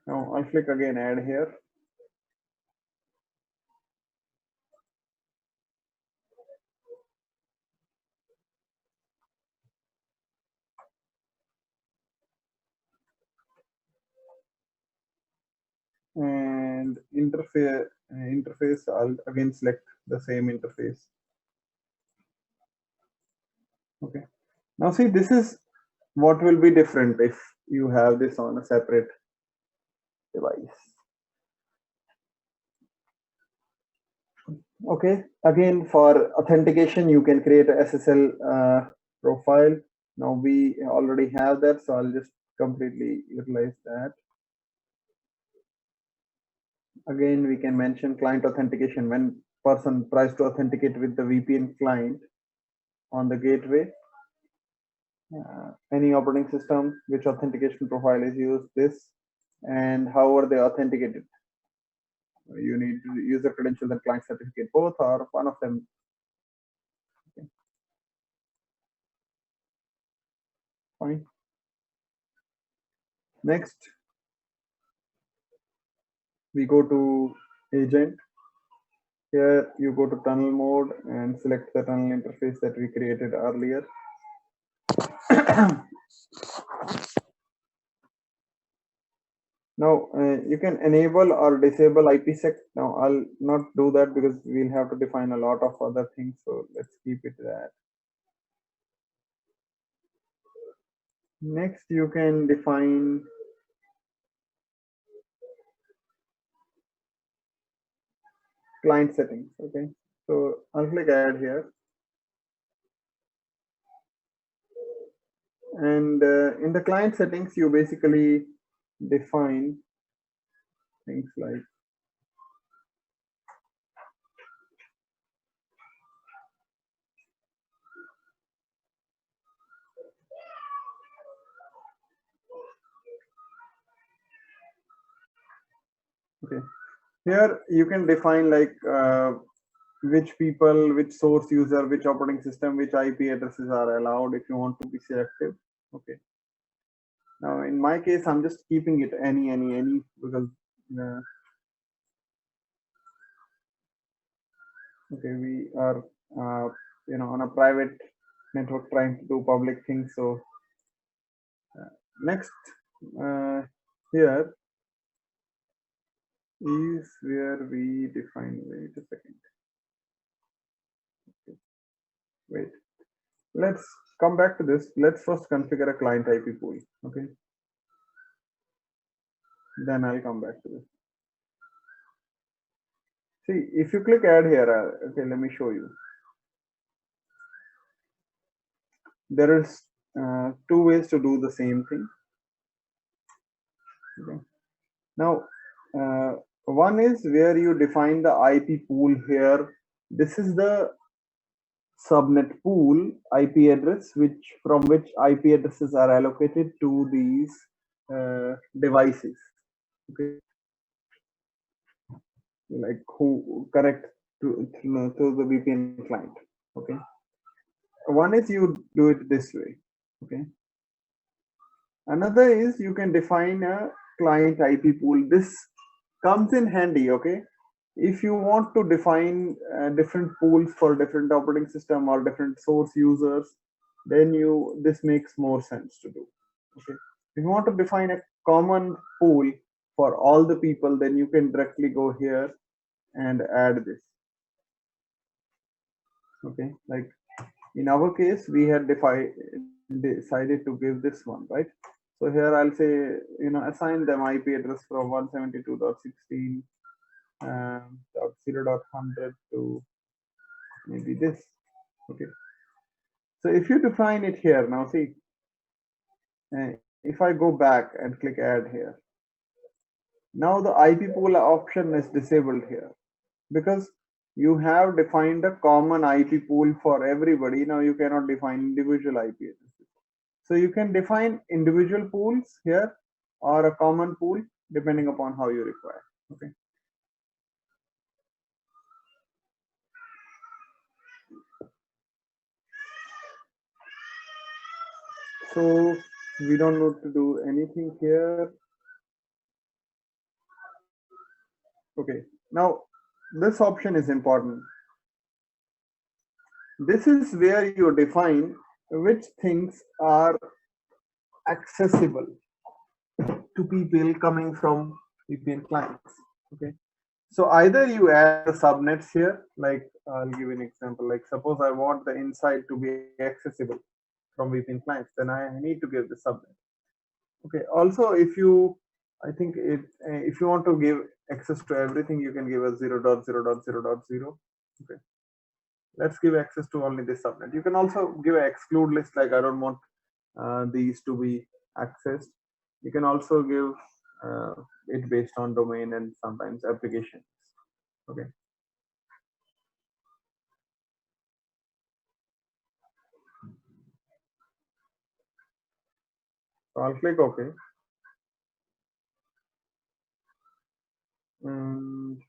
A: Now I'll click again add here. and interface, I'll again select the same interface. Okay, now see, this is what will be different if you have this on a separate device. Okay, again, for authentication you can create a SSL profile. Now we already have that, so I'll just completely utilize that. Again, we can mention client authentication when person tries to authenticate with the VPN client on the gateway. Any operating system, which authentication profile is used, this, and how are they authenticated. You need to use the credentials and client certificate, both or one of them. Okay. Fine. Next, we go to agent. Here you go to tunnel mode and select the tunnel interface that we created earlier. Now you can enable or disable IPsec. Now I'll not do that because we'll have to define a lot of other things. So let's keep it that. Next, you can define client settings. Okay, so I'll click add here. And in the client settings, you basically define things like okay. Here you can define like which people, which source user, which operating system, which IP addresses are allowed if you want to be selective. Okay. Now in my case, I'm just keeping it any because okay, we are on a private network trying to do public things. So next here is where we define, wait a second. Okay. Wait, let's come back to this. Let's first configure a client IP pool. Okay, then I'll come back to this. See, if you click add here, okay, let me show you. There is two ways to do the same thing. Okay. Now, one is where you define the IP pool here. This is the subnet pool IP address, from which IP addresses are allocated to these devices. Okay, like who connect to the VPN client. Okay, one is you do it this way. Okay, another is you can define a client IP pool. This comes in handy. Okay, if you want to define different pools for different operating system or different source users, then this makes more sense to do. Okay, if you want to define a common pool for all the people, then you can directly go here and add this. Okay, like in our case, we had decided to give this one, right? So here I'll say, assign them IP address from 172.16.0.100 to maybe this. Okay, so if you define it here, now see, if I go back and click add here, now the IP pool option is disabled here because you have defined a common IP pool for everybody. Now you cannot define individual IP addresses. So you can define individual pools here or a common pool depending upon how you require. Okay. So we don't need to do anything here. Okay. Now this option is important. This is where you define which things are accessible to people coming from VPN clients. Okay. So either you add the subnets here, like I'll give you an example. Like suppose I want the inside to be accessible from VPN clients, then I need to give the subnet. Okay. Also, if you, I think if you want to give access to everything, you can give a 0.0.0.0. Okay. Let's give access to only this subnet. You can also give an exclude list, like I don't want these to be accessed. You can also give it based on domain and sometimes applications. Okay. So I'll click OK. And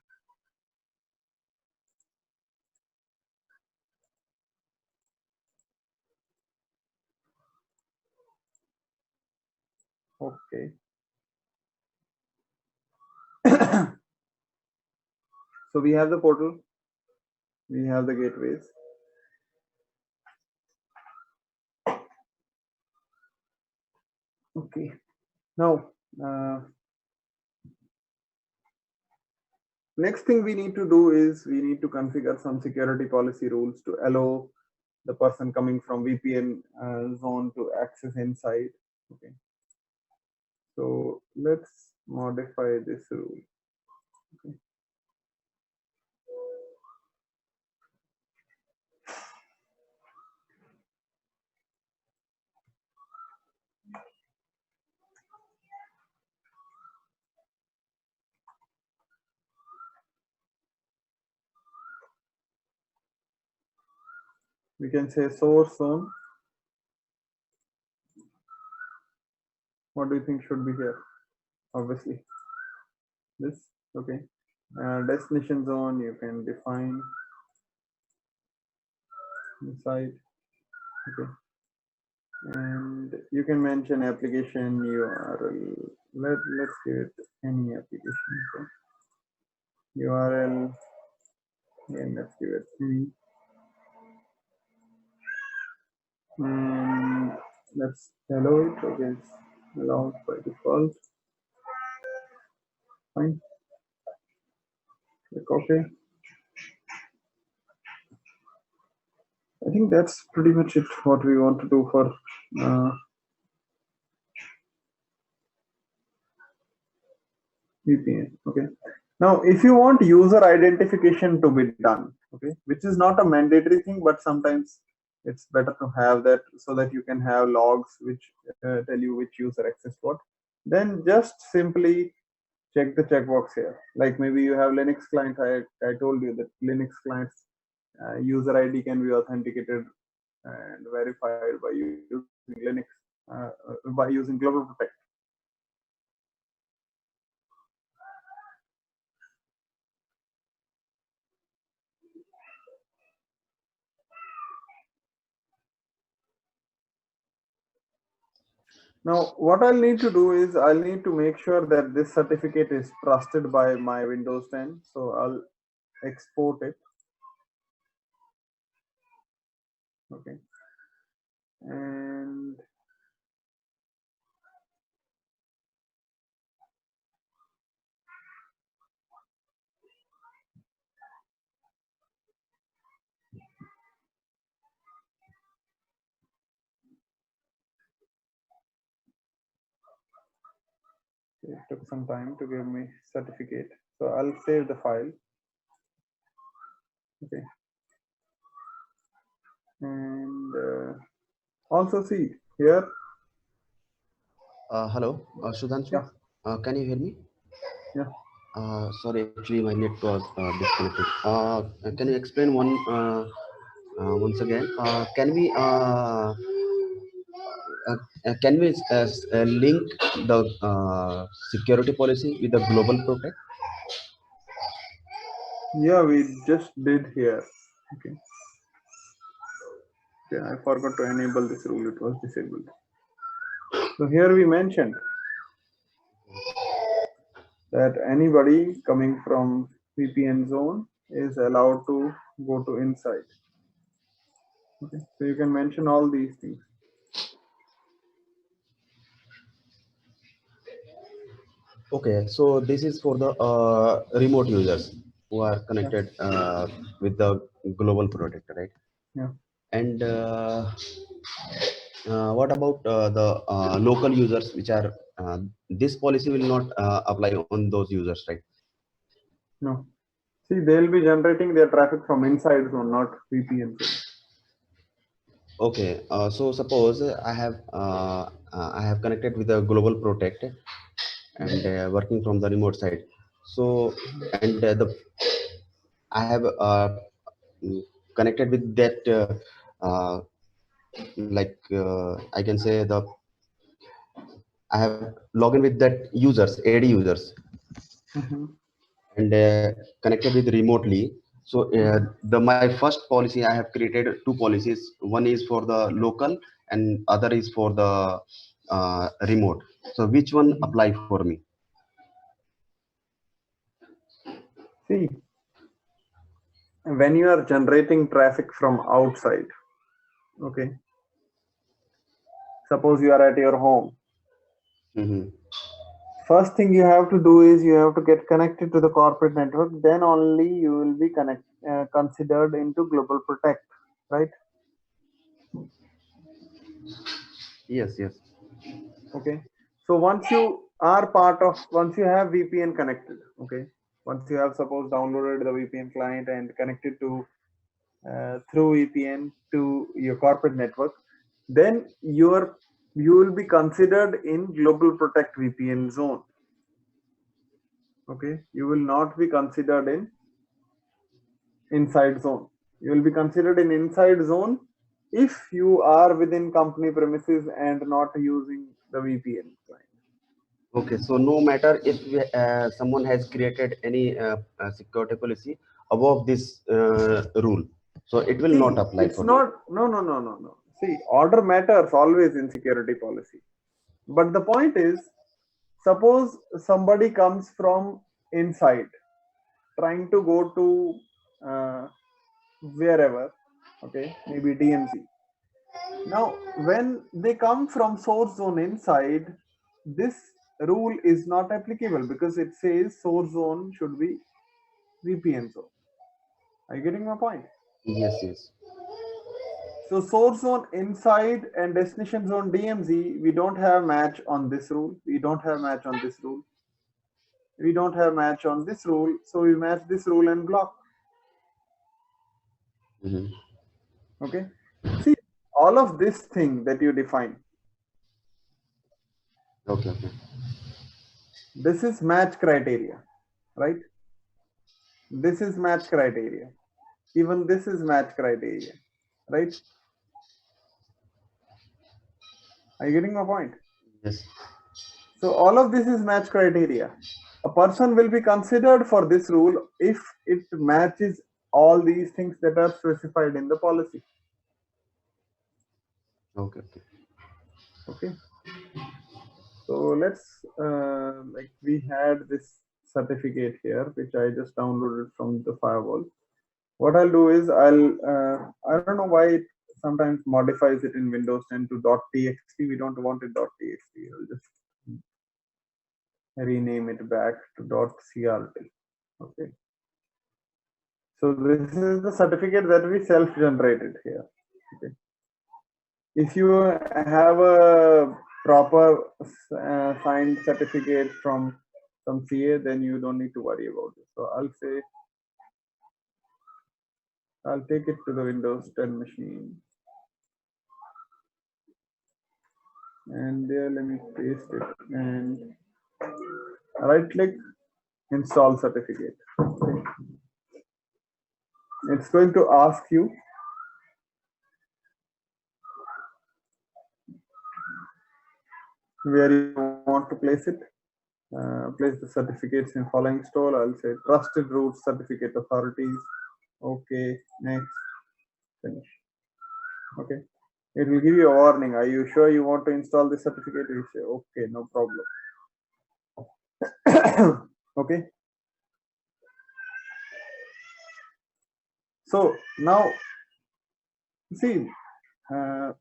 A: okay. So we have the portal, we have the gateways. Okay. Now, next thing we need to do is we need to configure some security policy rules to allow the person coming from VPN zone to access inside. Okay. So let's modify this rule. Okay. We can say source zone. What do you think should be here? Obviously, this. Okay. Destination zone, you can define inside. Okay. And you can mention application URL. Let's give it any application. So URL, and let's give it any. And let's allow it. Okay, it's allowed by default. Fine. Click OK. I think that's pretty much it. What we want to do for VPN. Okay. Now, if you want user identification to be done, okay, which is not a mandatory thing, but sometimes it's better to have that so that you can have logs which tell you which user accessed what. Then just simply check the checkbox here. Like maybe you have Linux client. I told you that Linux clients user ID can be authenticated and verified by using Linux by using Global Protect. Now, what I'll need to do is I'll need to make sure that this certificate is trusted by my Windows 10. So I'll export it. Okay. And it took some time to give me certificate. So I'll save the file. Okay. And also see here.
B: Hello, Sudhanshu.
A: Yeah.
B: Can you hear me?
A: Yeah.
B: Sorry, actually my net was disconnected. Can you explain once again? Can we link the security policy with the global protect?
A: Yeah, we just did here. Okay. Yeah, I forgot to enable this rule. It was disabled. So here we mentioned that anybody coming from VPN zone is allowed to go to inside. Okay, so you can mention all these things.
B: Okay, so this is for the remote users who are
A: Yeah.
B: connected with the global protector, right?
A: Yeah.
B: And what about the local users, which are this policy will not apply on those users, right?
A: No. See, they'll be generating their traffic from inside zone, not VPN zone.
B: Okay, so suppose I have connected with a global protect and working from the remote side. So and the I have mm, connected with that I can say the I have logged in with that users, AD users,
A: Mm-hmm.
B: and connected with remotely. So the my first policy I have created two policies. One is for the local and other is for the remote. So which one
A: Mm-hmm.
B: apply for me?
A: See, when you are generating traffic from outside, okay, suppose you are at your home,
B: Hmm.
A: first thing you have to do is you have to get connected to the corporate network, then only you will be considered into global protect, right?
B: Yes, yes.
A: Okay, so once you have VPN connected, okay, once you have suppose downloaded the VPN client and connected to through VPN to your corporate network, then you will be considered in global protect VPN zone. Okay, you will not be considered in inside zone. You will be considered in inside zone if you are within company premises and not using the VPN client.
B: Okay, so no matter if someone has created any security policy above this rule, so it will not
A: See,
B: apply
A: it's
B: for me.
A: not, no, no, no, no, no. See, order matters always in security policy. But the point is, suppose somebody comes from inside, trying to go to wherever, okay, maybe DMZ. Now, when they come from source zone inside, this rule is not applicable because it says source zone should be VPN zone. Are you getting my point?
B: Yes, yes.
A: So source zone inside and destination zone DMZ, we don't have match on this rule. We don't have match on this rule. We don't have match on this rule. So we match this rule and block.
B: Hmm.
A: Okay. See, all of this thing that you define,
B: Okay, okay.
A: this is match criteria, right? This is match criteria. Even this is match criteria, right? Are you getting my point?
B: Yes.
A: So all of this is match criteria. A person will be considered for this rule if it matches all these things that are specified in the policy.
B: Okay, okay.
A: Okay. So let's like we had this certificate here, which I just downloaded from the firewall. What I'll do is I don't know why it sometimes modifies it in Windows 10 to .txt. We don't want it .txt. I'll just rename it back to .crt. Okay. So this is the certificate that we self-generated here. Okay. If you have a proper signed certificate from some CA, then you don't need to worry about it. So I'll say I'll take it to the Windows 10 machine, and there let me paste it and right click, install certificate. Okay. It's going to ask you where you want to place it. Place the certificates in following store. I'll say trusted root certificate authorities. Okay, next, finish. Okay, it will give you a warning. Are you sure you want to install this certificate? You say okay, no problem. Okay, so now see, uh,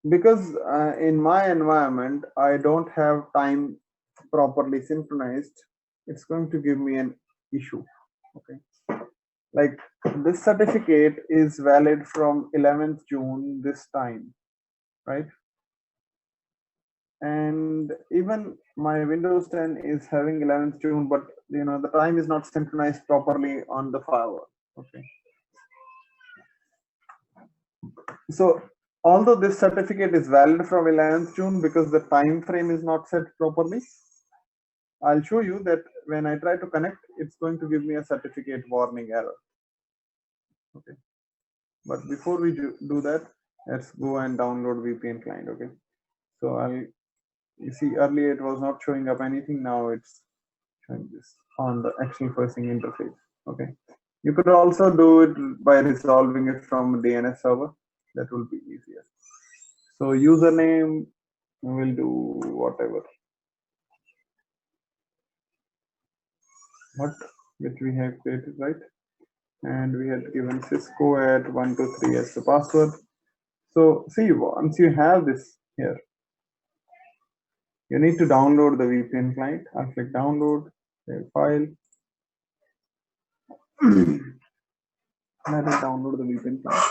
A: because in my environment I don't have time properly synchronized, it's going to give me an issue. Okay, like this certificate is valid from 11th June this time, right? And even my Windows 10 is having 11th June, but the time is not synchronized properly on the firewall. Okay, so although this certificate is valid from 11th June, because the time frame is not set properly, I'll show you that when I try to connect, it's going to give me a certificate warning error. Okay, but before we do that, let's go and download VPN client. Okay, so you see earlier it was not showing up anything, now it's showing this on the actual facing interface. Okay, you could also do it by resolving it from DNS server. That will be easier. So username will do whatever what which we have created, right? And we had given Cisco at 123 as the password. So see, once you have this here, you need to download the VPN client. I'll click download, save file. Let us download the VPN client.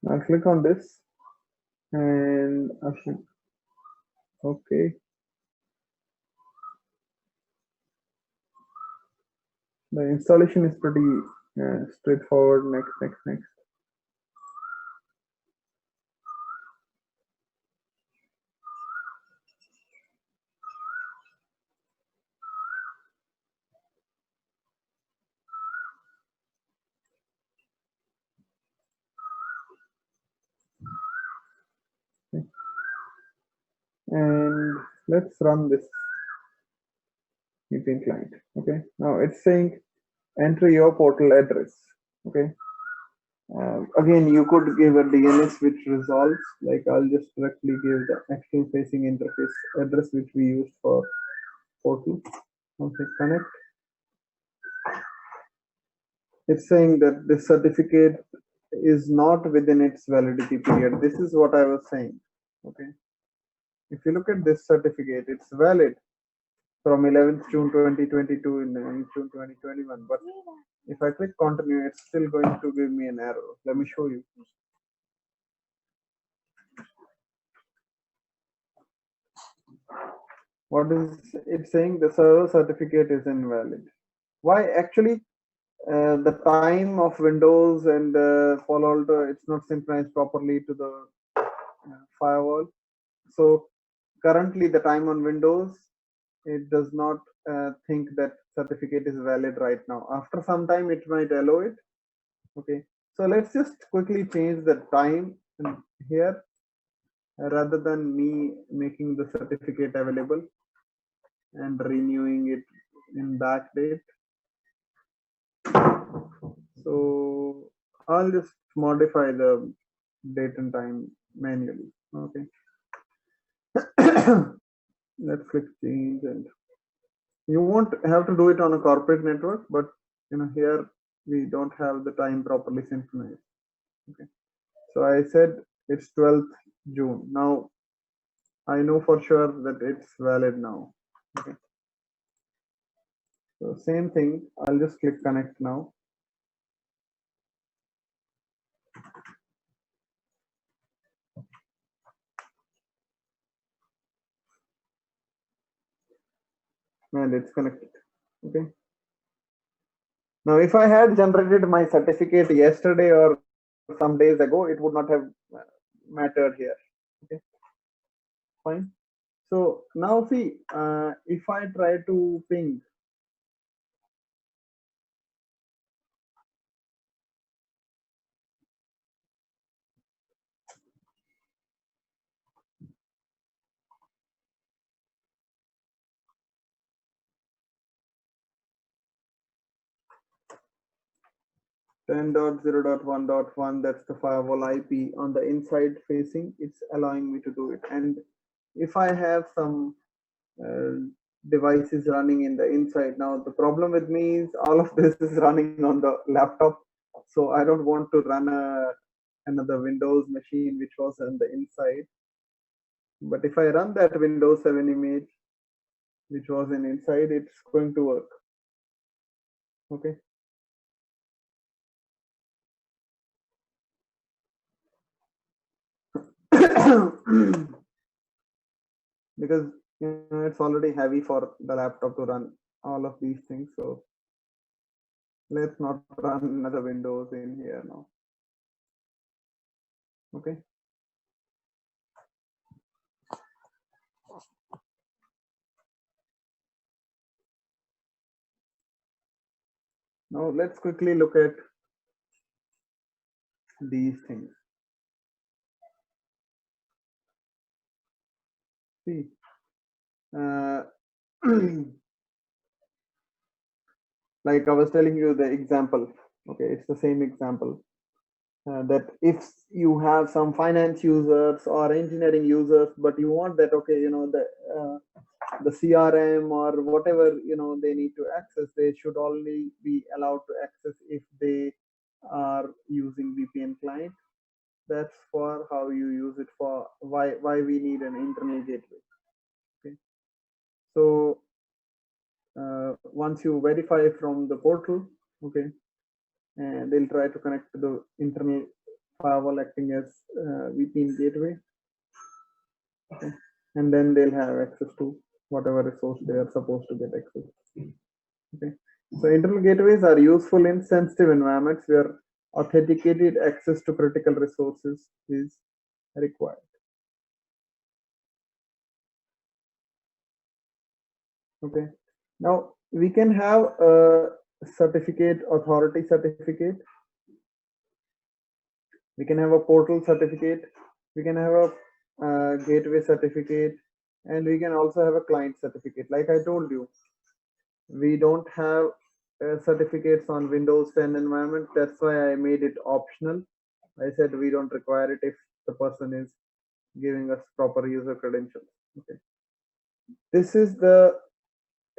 A: I'll click on this and I'll click OK. The installation is pretty straightforward. Next. Okay. And let's run this VPN client. Okay, now it's saying enter your portal address. Okay, again you could give a DNS which resolves, like I'll just directly give the actual facing interface address which we used for portal. Okay, connect. It's saying that this certificate is not within its validity period. This is what I was saying. Okay, if you look at this certificate, it's valid from 11th June 2022 in June 2021, but if I click continue, it's still going to give me an error. Let me show you. What is it saying? The server certificate is invalid. Why? Actually, the time of Windows and Palo Alto, it's not synchronized properly to the firewall. So currently the time on Windows, it does not think that certificate is valid right now. After some time, it might allow it. Okay, so let's just quickly change the time here rather than me making the certificate available and renewing it in backdate. So I'll just modify the date and time manually. Okay. Let's click change, and you won't have to do it on a corporate network, but here we don't have the time properly synchronized. Okay. So I said it's 12th June. Now I know for sure that it's valid now. Okay. So same thing, I'll just click connect now. And it's connected. Okay. Now, if I had generated my certificate yesterday or some days ago, it would not have mattered here. Okay, fine. So now see, if I try to ping, 10.0.1.1, that's the firewall IP on the inside facing. It's allowing me to do it. And if I have some uh, devices running in the inside, now the problem with me is all of this is running on the laptop. So I don't want to run another Windows machine which was on the inside. But if I run that Windows 7 image which was in inside, it's going to work. Okay. Because it's already heavy for the laptop to run all of these things. So let's not run another Windows in here now. Okay. Now let's quickly look at these things. See, uh, like I was telling you the example. Okay, it's the same example. That if you have some finance users or engineering users, but you want that, okay, the CRM or whatever they need to access, they should only be allowed to access if they are using VPN client. That's for how you use it, for why we need an internal gateway. Okay, so once you verify from the portal, okay, and they'll try to connect to the internal firewall acting as VPN gateway, okay, and then they'll have access to whatever resource they are supposed to get access. Okay, so internal gateways are useful in sensitive environments where authenticated access to critical resources is required. Okay, now we can have a certificate, authority certificate. We can have a portal certificate. We can have a gateway certificate, and we can also have a client certificate. Like I told you, we don't have certificates on Windows 10 environment. That's why I made it optional. I said we don't require it if the person is giving us proper user credentials. Okay, this is the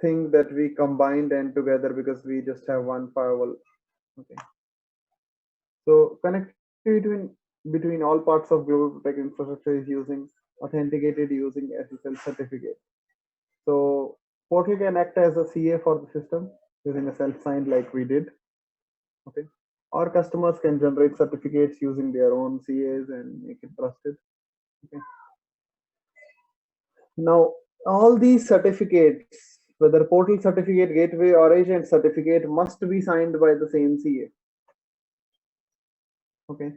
A: thing that we combined and together because we just have one firewall. Okay, so connectivity between all parts of global tech infrastructure is using authenticated using SSL certificate. So portal can act as a CA for the system using a self-signed like we did. Okay, or customers can generate certificates using their own CAs and make it trusted. Okay, now all these certificates, whether portal certificate, gateway, or agent certificate, must be signed by the same CA. Okay,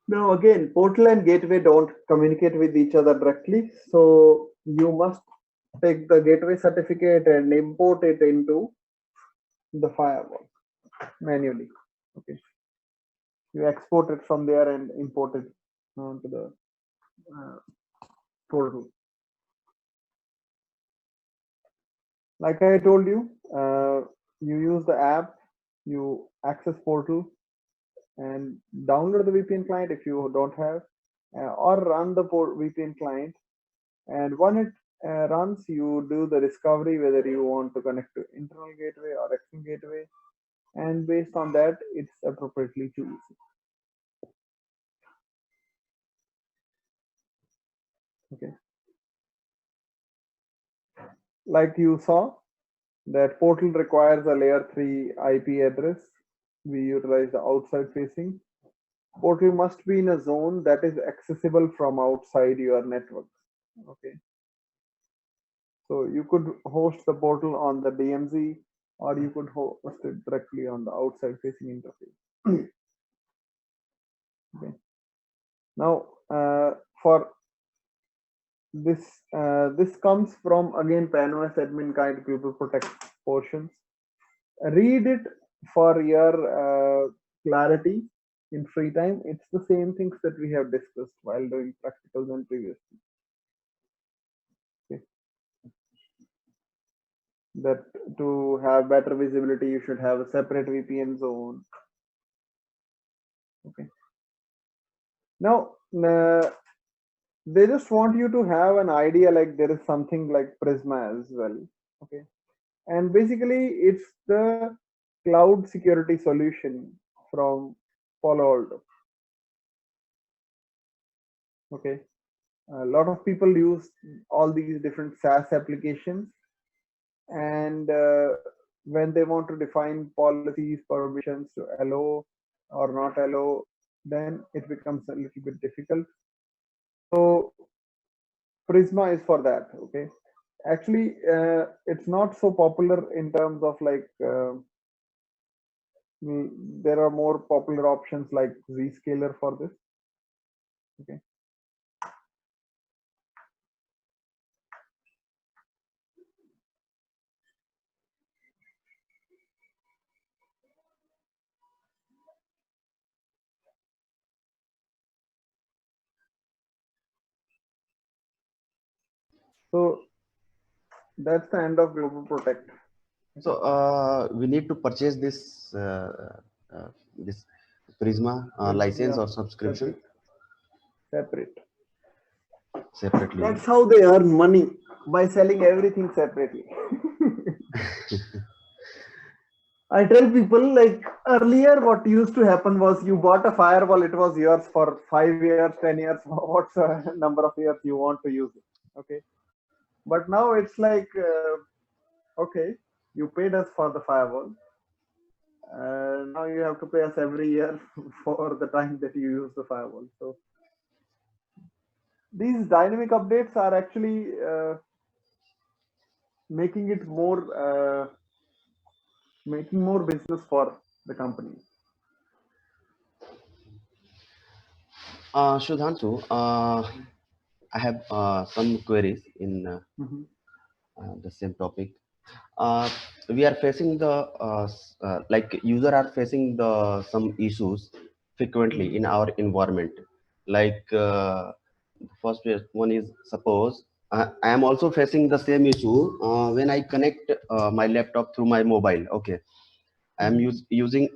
A: now again, portal and gateway don't communicate with each other directly, so you must take the gateway certificate and import it into the firewall manually. Okay, you export it from there and import it onto the uh, portal. Like I told you, you use the app, you access portal, and download the VPN client if you don't have, or run the VPN client. And when it runs, you do the discovery whether you want to connect to internal gateway or external gateway, and based on that, it's appropriately choose. Okay, like you saw, that portal requires a layer 3 IP address. We utilize the outside facing. Portal must be in a zone that is accessible from outside your network. Okay, so you could host the portal on the DMZ, or you could host it directly on the outside facing interface. Okay, now for this comes from again PAN-OS admin guide global protect portions. Read it for your clarity in free time. It's the same things that we have discussed while doing practicals and previously. that to have better visibility, you should have a separate VPN zone. Okay. Now, they just want you to have an idea like there is something like Prisma as well. Okay. And basically, it's the cloud security solution from Palo Alto. Okay. A lot of people use all these different SaaS applications, and when they want to define policies, permissions to allow or not allow, then it becomes a little bit difficult. So Prisma is for that. Okay. Actually, it's not so popular in terms of like there are more popular options like Zscaler for this. Okay. So that's the end of Global Protect.
B: So we need to purchase this Prisma license
A: Yeah,
B: or subscription
A: separate.
B: separately.
A: That's how they earn money, by selling everything separately. I tell people like earlier, what used to happen was you bought a firewall, it was yours for 5 years, 10 years, what's the number of years you want to use it. Okay. But now it's like, okay, you paid us for the firewall. Now you have to pay us every year for the time that you use the firewall. So these dynamic updates are actually making it making more business for the company.
B: Shudhanshu, I have some queries in
A: Mhm.
B: the same topic. We are facing the like user are facing the some issues frequently
A: Mhm.
B: in our environment. Like first one is suppose I am also facing the same issue when I connect my laptop through my mobile. Okay, I am
A: Mhm.
B: using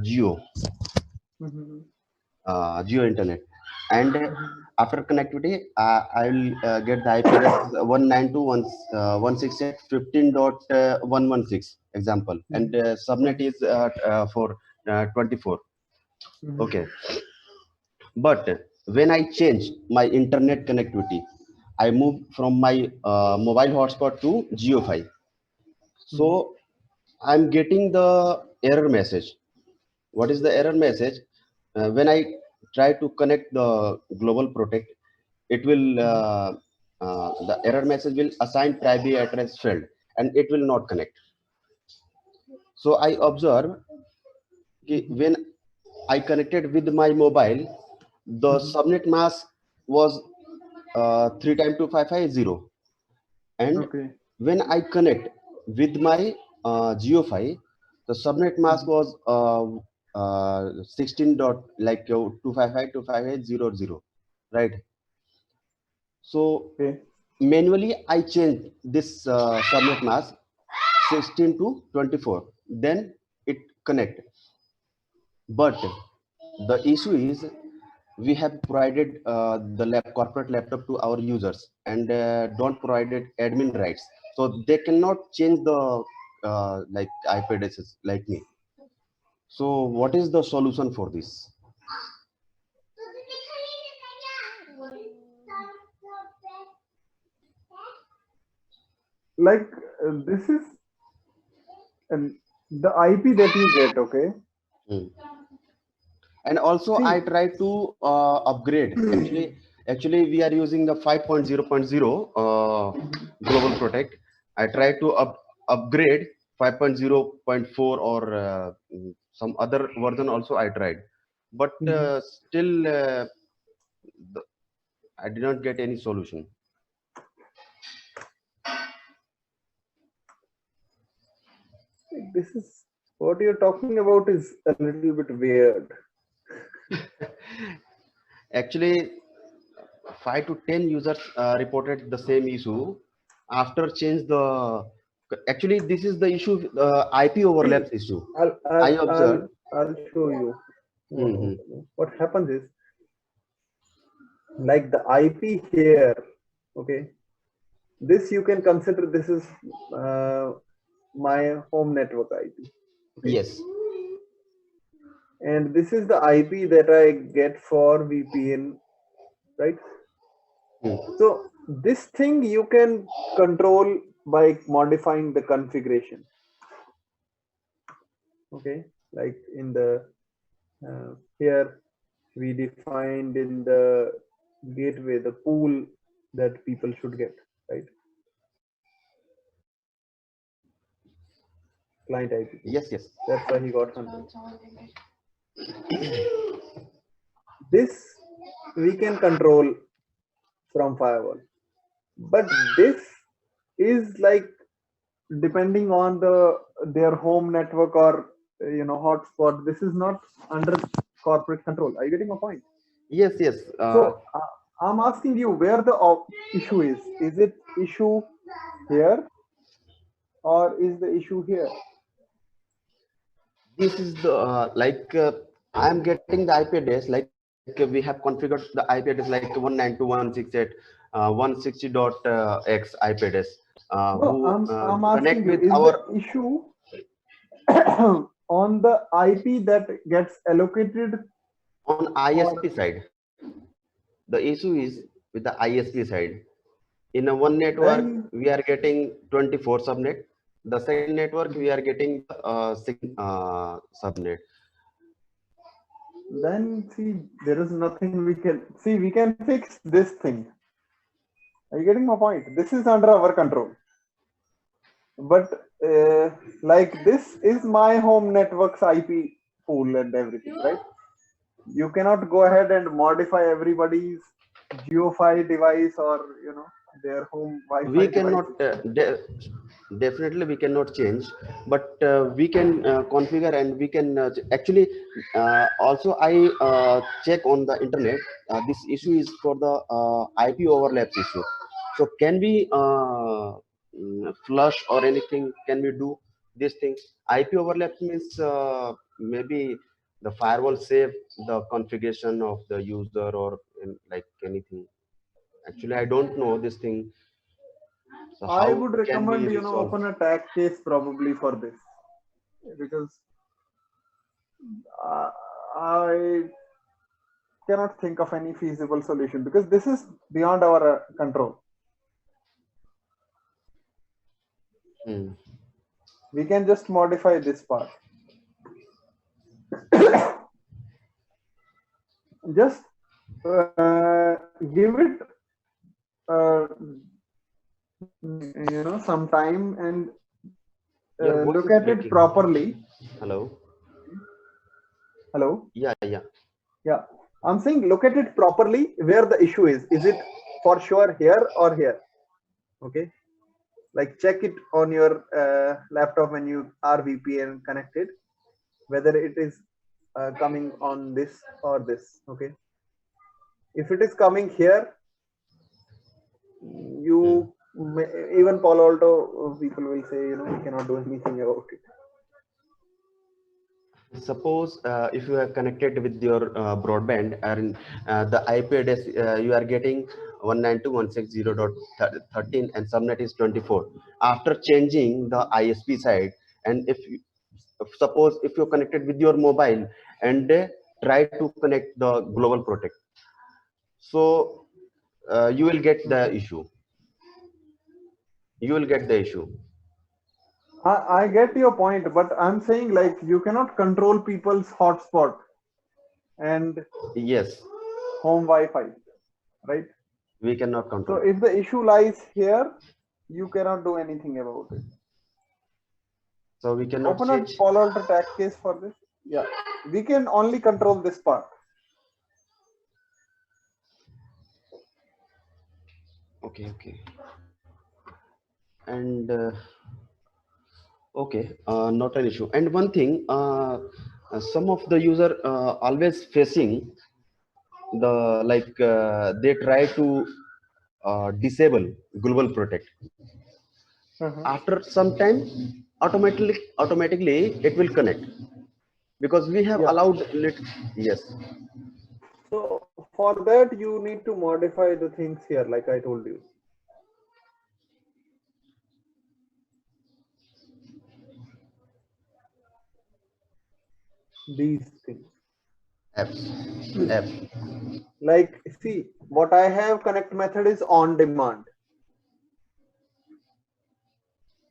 B: Geo
A: Mhm.
B: Geo Internet, and
A: Mhm.
B: after connectivity, I will get the IP address 192.168.15.116 example, and
A: Mhm.
B: subnet
A: Mhm.
B: is for 24.
A: Mhm.
B: Okay, but when I change my internet connectivity, I move from my mobile hotspot to Geo5.
A: Mhm.
B: So I'm getting the error message. What is the error message? When I try to connect the global protect, it will
A: Mhm.
B: the error message will assign private address field, and it will not connect. So I observe
A: Mhm.
B: when I connected with my mobile, the
A: Mhm.
B: subnet mask was 3 times 2550, and
A: Okay.
B: when I connect with my Geo5, the subnet mask
A: Mhm.
B: was 16 dot like 255.258.0.0, right? So
A: Okay.
B: manually I changed this subnet mask 16 to 24. Then it connect. But the issue is we have provided the corporate laptop to our users and don't provided admin rights, so they cannot change the like IP addresses like me. So what is the solution for this?
A: Like this is the IP that you get. Okay.
B: Hmm. And also I
A: See.
B: try to upgrade. Actually we are using the 5.0.0
A: Mhm.
B: global protect. I try to upgrade 5.0.4 or some other version also I tried, but
A: Mhm.
B: still the, I did not get any solution.
A: This is what you're talking about is a little bit weird.
B: Actually 5 to 10 users reported the same issue after change the Actually, this is the issue, IP overlaps issue. I observed.
A: I'll show you.
B: Hmm.
A: What happens is, like the IP here, okay, this you can consider this is my home network IP. Okay.
B: Yes.
A: And this is the IP that I get for VPN, right?
B: Hmm.
A: So this thing you can control by modifying the configuration. Okay, like in the here we defined in the gateway the pool that people should get, right? Client IP.
B: Yes, yes.
A: That's why he got 100. This we can control from firewall, but this is like depending on their home network or hotspot. This is not under corporate control. Are you getting my point?
B: Yes, yes.
A: So I'm asking you where the issue is. Is it issue here or is the issue here?
B: This is the I'm getting the IP address, like we have configured the IP address like 192.168.160.x IP address,
A: No,
B: who
A: I'm
B: connect
A: asking you,
B: with
A: is
B: our
A: the issue on the IP that gets allocated
B: on
A: or
B: ISP side. The issue is with the ISP side. In a one network,
A: then
B: we are getting 24 subnet. The second network, we are getting 6 subnet.
A: then see there is nothing we can see. We can fix this thing. Are you getting my point? This is under our control. But like this is my home network's IP pool and everything, right? You cannot go ahead and modify everybody's GeoFi device or their home
B: We
A: Wi-Fi
B: cannot
A: devices.
B: definitely we cannot change, but we can configure, and we can actually also I check on the internet. This issue is for the IP overlaps issue. So can we flush or anything? Can we do these things? IP overlaps means maybe the firewall save the configuration of the user or like anything. Actually, I don't know this thing. So
A: I
B: how
A: would
B: can we
A: recommend
B: resolve?
A: open a tag case probably for this because I cannot think of any feasible solution because this is beyond our control.
B: Hmm.
A: We can just modify this part. Just give it some time and
B: Your voice
A: look
B: is
A: at it
B: breaking.
A: properly.
B: Hello.
A: Hello.
B: Yeah.
A: Yeah, I'm saying look at it properly where the issue is. Is it for sure here or here? Okay, like check it on your laptop when you are VPN connected, whether it is coming on this or this. Okay, if it is coming here,
B: Hmm.
A: you may, even Palo Alto people will say you cannot do anything about it.
B: Suppose if you are connected with your broadband and the IP address you are getting 192.160.13 and subnet is 24. After changing the ISP side, and if you, suppose if you're connected with your mobile and try to connect the global protect, so you will get the issue. You will get the issue.
A: I get your point, but I'm saying like you cannot control people's hotspot and
B: Yes,
A: home Wi-Fi, right?
B: we cannot
A: So
B: control.
A: if the issue lies here, you cannot do anything about it.
B: So we cannot
A: Open a
B: change.
A: Palo Alto tag case for this. Yeah, we can only control this part.
B: Okay. And okay, not an issue. And one thing, some of the user always facing the they try to disable global protect. After some time, automatically it will connect, because we have
A: Yeah.
B: allowed yes.
A: So for that you need to modify the things here, like I told you. These things.
B: Apps.
A: Like, see, what I have connect method is on demand.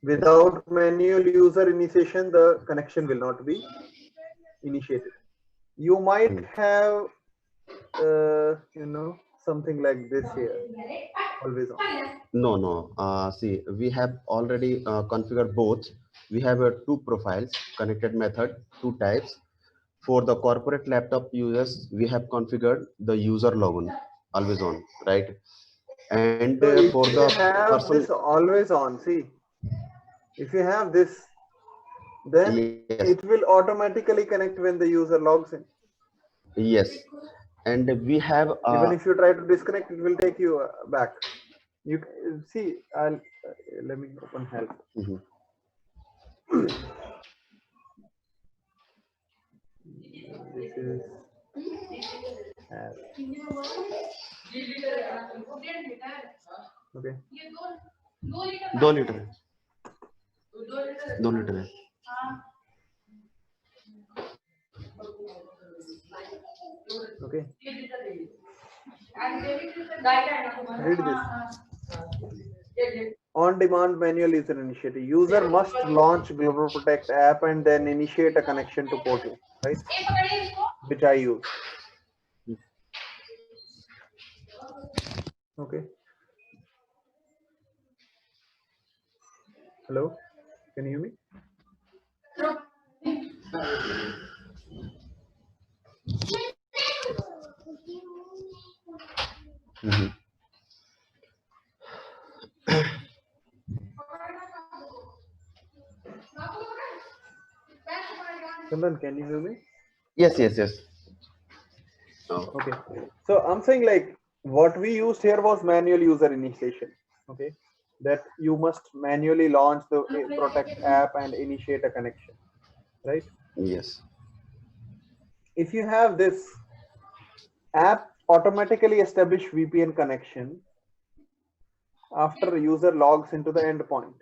A: Without manual user initiation, the connection will not be initiated. You might have, something like this here, always on.
B: No. See, we have already configured both. We have two profiles, connected method, two types. For the corporate laptop users, we have configured the user login, always on, right? And
A: So
B: for
A: if
B: the
A: you have
B: person,
A: this always on, see, if you have this, then
B: yes,
A: it will automatically connect when the user logs in.
B: yes, and we have
A: Even if you try to disconnect, it will take you back. You see, I'll let me open help.
B: mhm.
A: This is okay.
B: 2 litre है, 2 litre है.
A: Okay. Read this. On-demand manual user initiative. User must launch Global Protect app and then initiate a connection to portal, right? Which I use. Okay. Hello, can you hear me?
B: Mhm.
A: Kundan, can you hear me?
B: Yes. Oh.
A: Okay. So I'm saying like what we used here was manual user initiation. Okay. That you must manually launch the Protect app and initiate a connection, right?
B: Yes.
A: If you have this app automatically establish VPN connection after a user logs into the endpoint.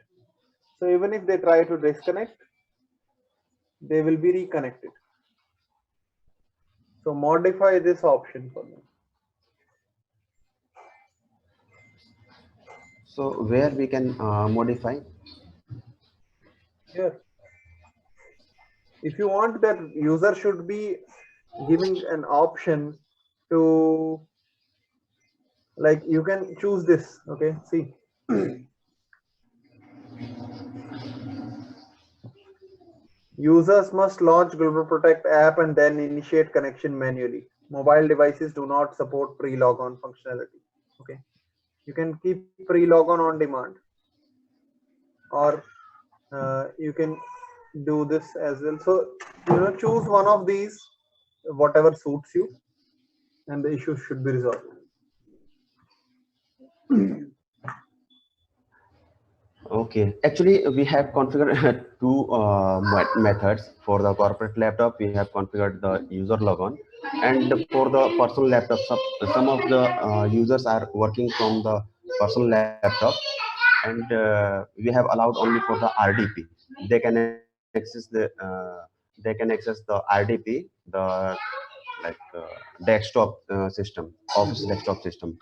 A: So even if they try to disconnect, they will be reconnected. So modify this option for me.
B: So where we can modify?
A: Here, if you want that user should be giving an option to, like, you can choose this. Okay, see. Users must launch Global Protect app and then initiate connection manually. Mobile devices do not support pre-logon functionality. Okay, you can keep pre-logon on demand, or you can do this as well. So choose one of these, whatever suits you, and the issue should be resolved.
B: Okay, actually we have configured two methods. For the corporate laptop, we have configured the user logon, and for the personal laptop, some of the users are working from the personal laptop, and we have allowed only for the RDP. They can access the RDP, like desktop system, office desktop system,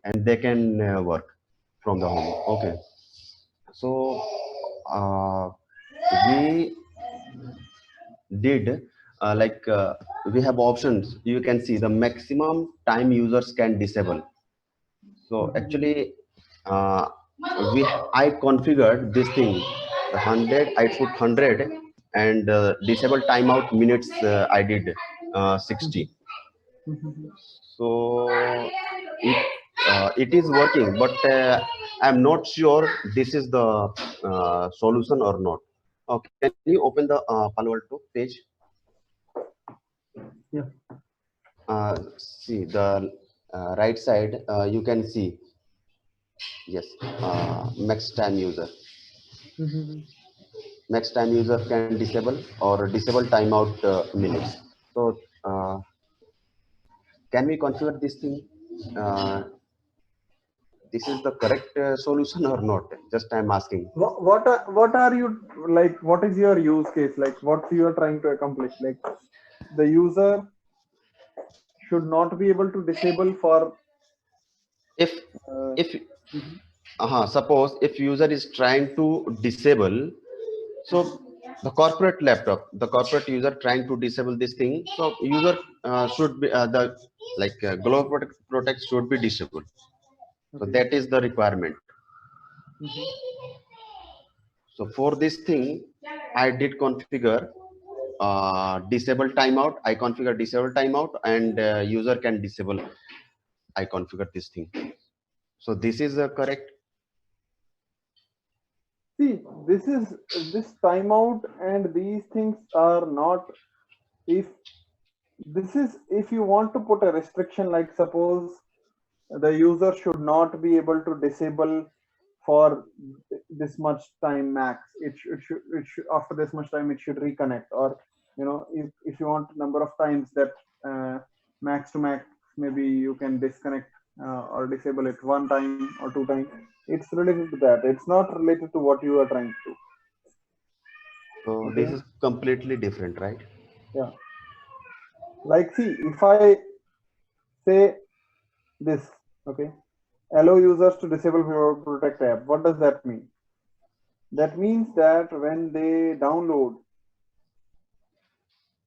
B: and they can work from the home. Okay. So we did we have options. You can see the maximum time users can disable. So actually, uh, I configured this thing, the 100. I put 100, and disable timeout minutes. I did 60. So it is working, but I'm not sure this is the solution or not. Can you open the Palo Alto page?
A: Yeah.
B: See the right side. You can see, yes, max time user.
A: Mhm.
B: Next time user can disable or disable timeout minutes. So can we configure this thing? Uh, this is the correct solution or not? Just I'm asking.
A: What are you like? What is your use case? Like, what you are trying to accomplish? Like, the user should not be able to disable for.
B: If
A: Uh,
B: if
A: mhm.
B: suppose if user is trying to disable, so the corporate user trying to disable this thing, so user should be the like global protect should be disabled. So
A: Okay.
B: that is the requirement.
A: Mhm.
B: So for this thing, I did configure disable timeout. I configure disable timeout, and user can disable. I configure this thing. So this is correct.
A: See, this timeout and these things are not. If this is if you want to put a restriction, like suppose the user should not be able to disable for this much time max. It should after this much time it should reconnect, or if you want number of times that max to max, maybe you can disconnect or disable it one time or two times. It's related to that. It's not related to what you are trying to do.
B: So this
A: Okay.
B: is completely different, right?
A: Yeah. Like, see, if I say this, okay, allow users to disable your protect app, what does that mean? That means that when they download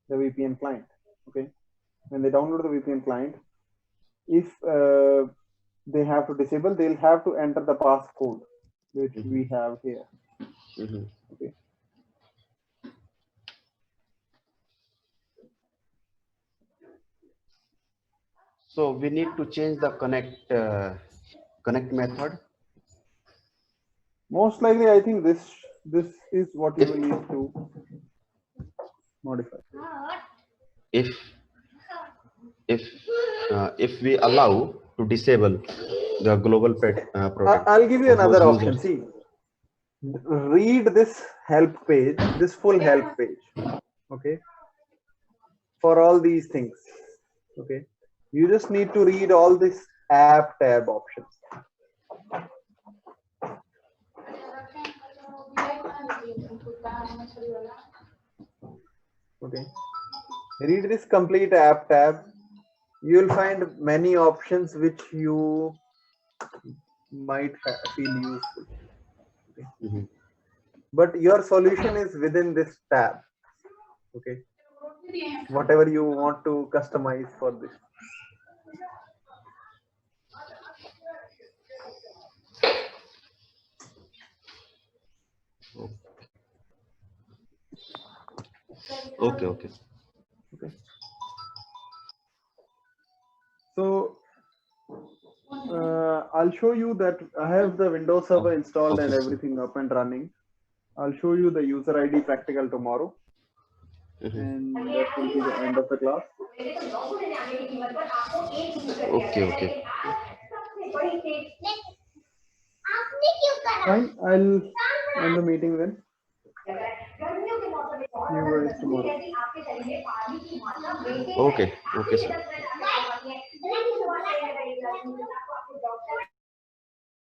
A: the VPN client, okay, when they download the VPN client, if they have to disable, they'll have to enter the passcode which
B: Mhm,
A: we have here.
B: mhm.
A: Okay.
B: So we need to change the connect method.
A: Most likely, I think this is what you
B: If
A: will need to modify.
B: if if if we allow to disable the global protect
A: I'll give you
B: for those
A: another option.
B: users.
A: See, read this help page, this full help page. Okay, for all these things. Okay, you just need to read all this app tab options. Okay, read this complete app tab. You will find many options which you might feel useful. Okay,
B: Mhm.
A: but your solution is within this tab. Okay, whatever you want to customize for this.
B: Okay, okay.
A: Okay, so I'll show you that I have the Windows
B: Oh,
A: Server installed
B: okay,
A: and
B: sir.
A: everything up and running. I'll show you the user ID practical tomorrow,
B: Mhm.
A: and that will be the end of the class.
B: Okay, okay.
A: Fine, I'll end the meeting then. See you guys tomorrow.
B: Okay, okay, sir.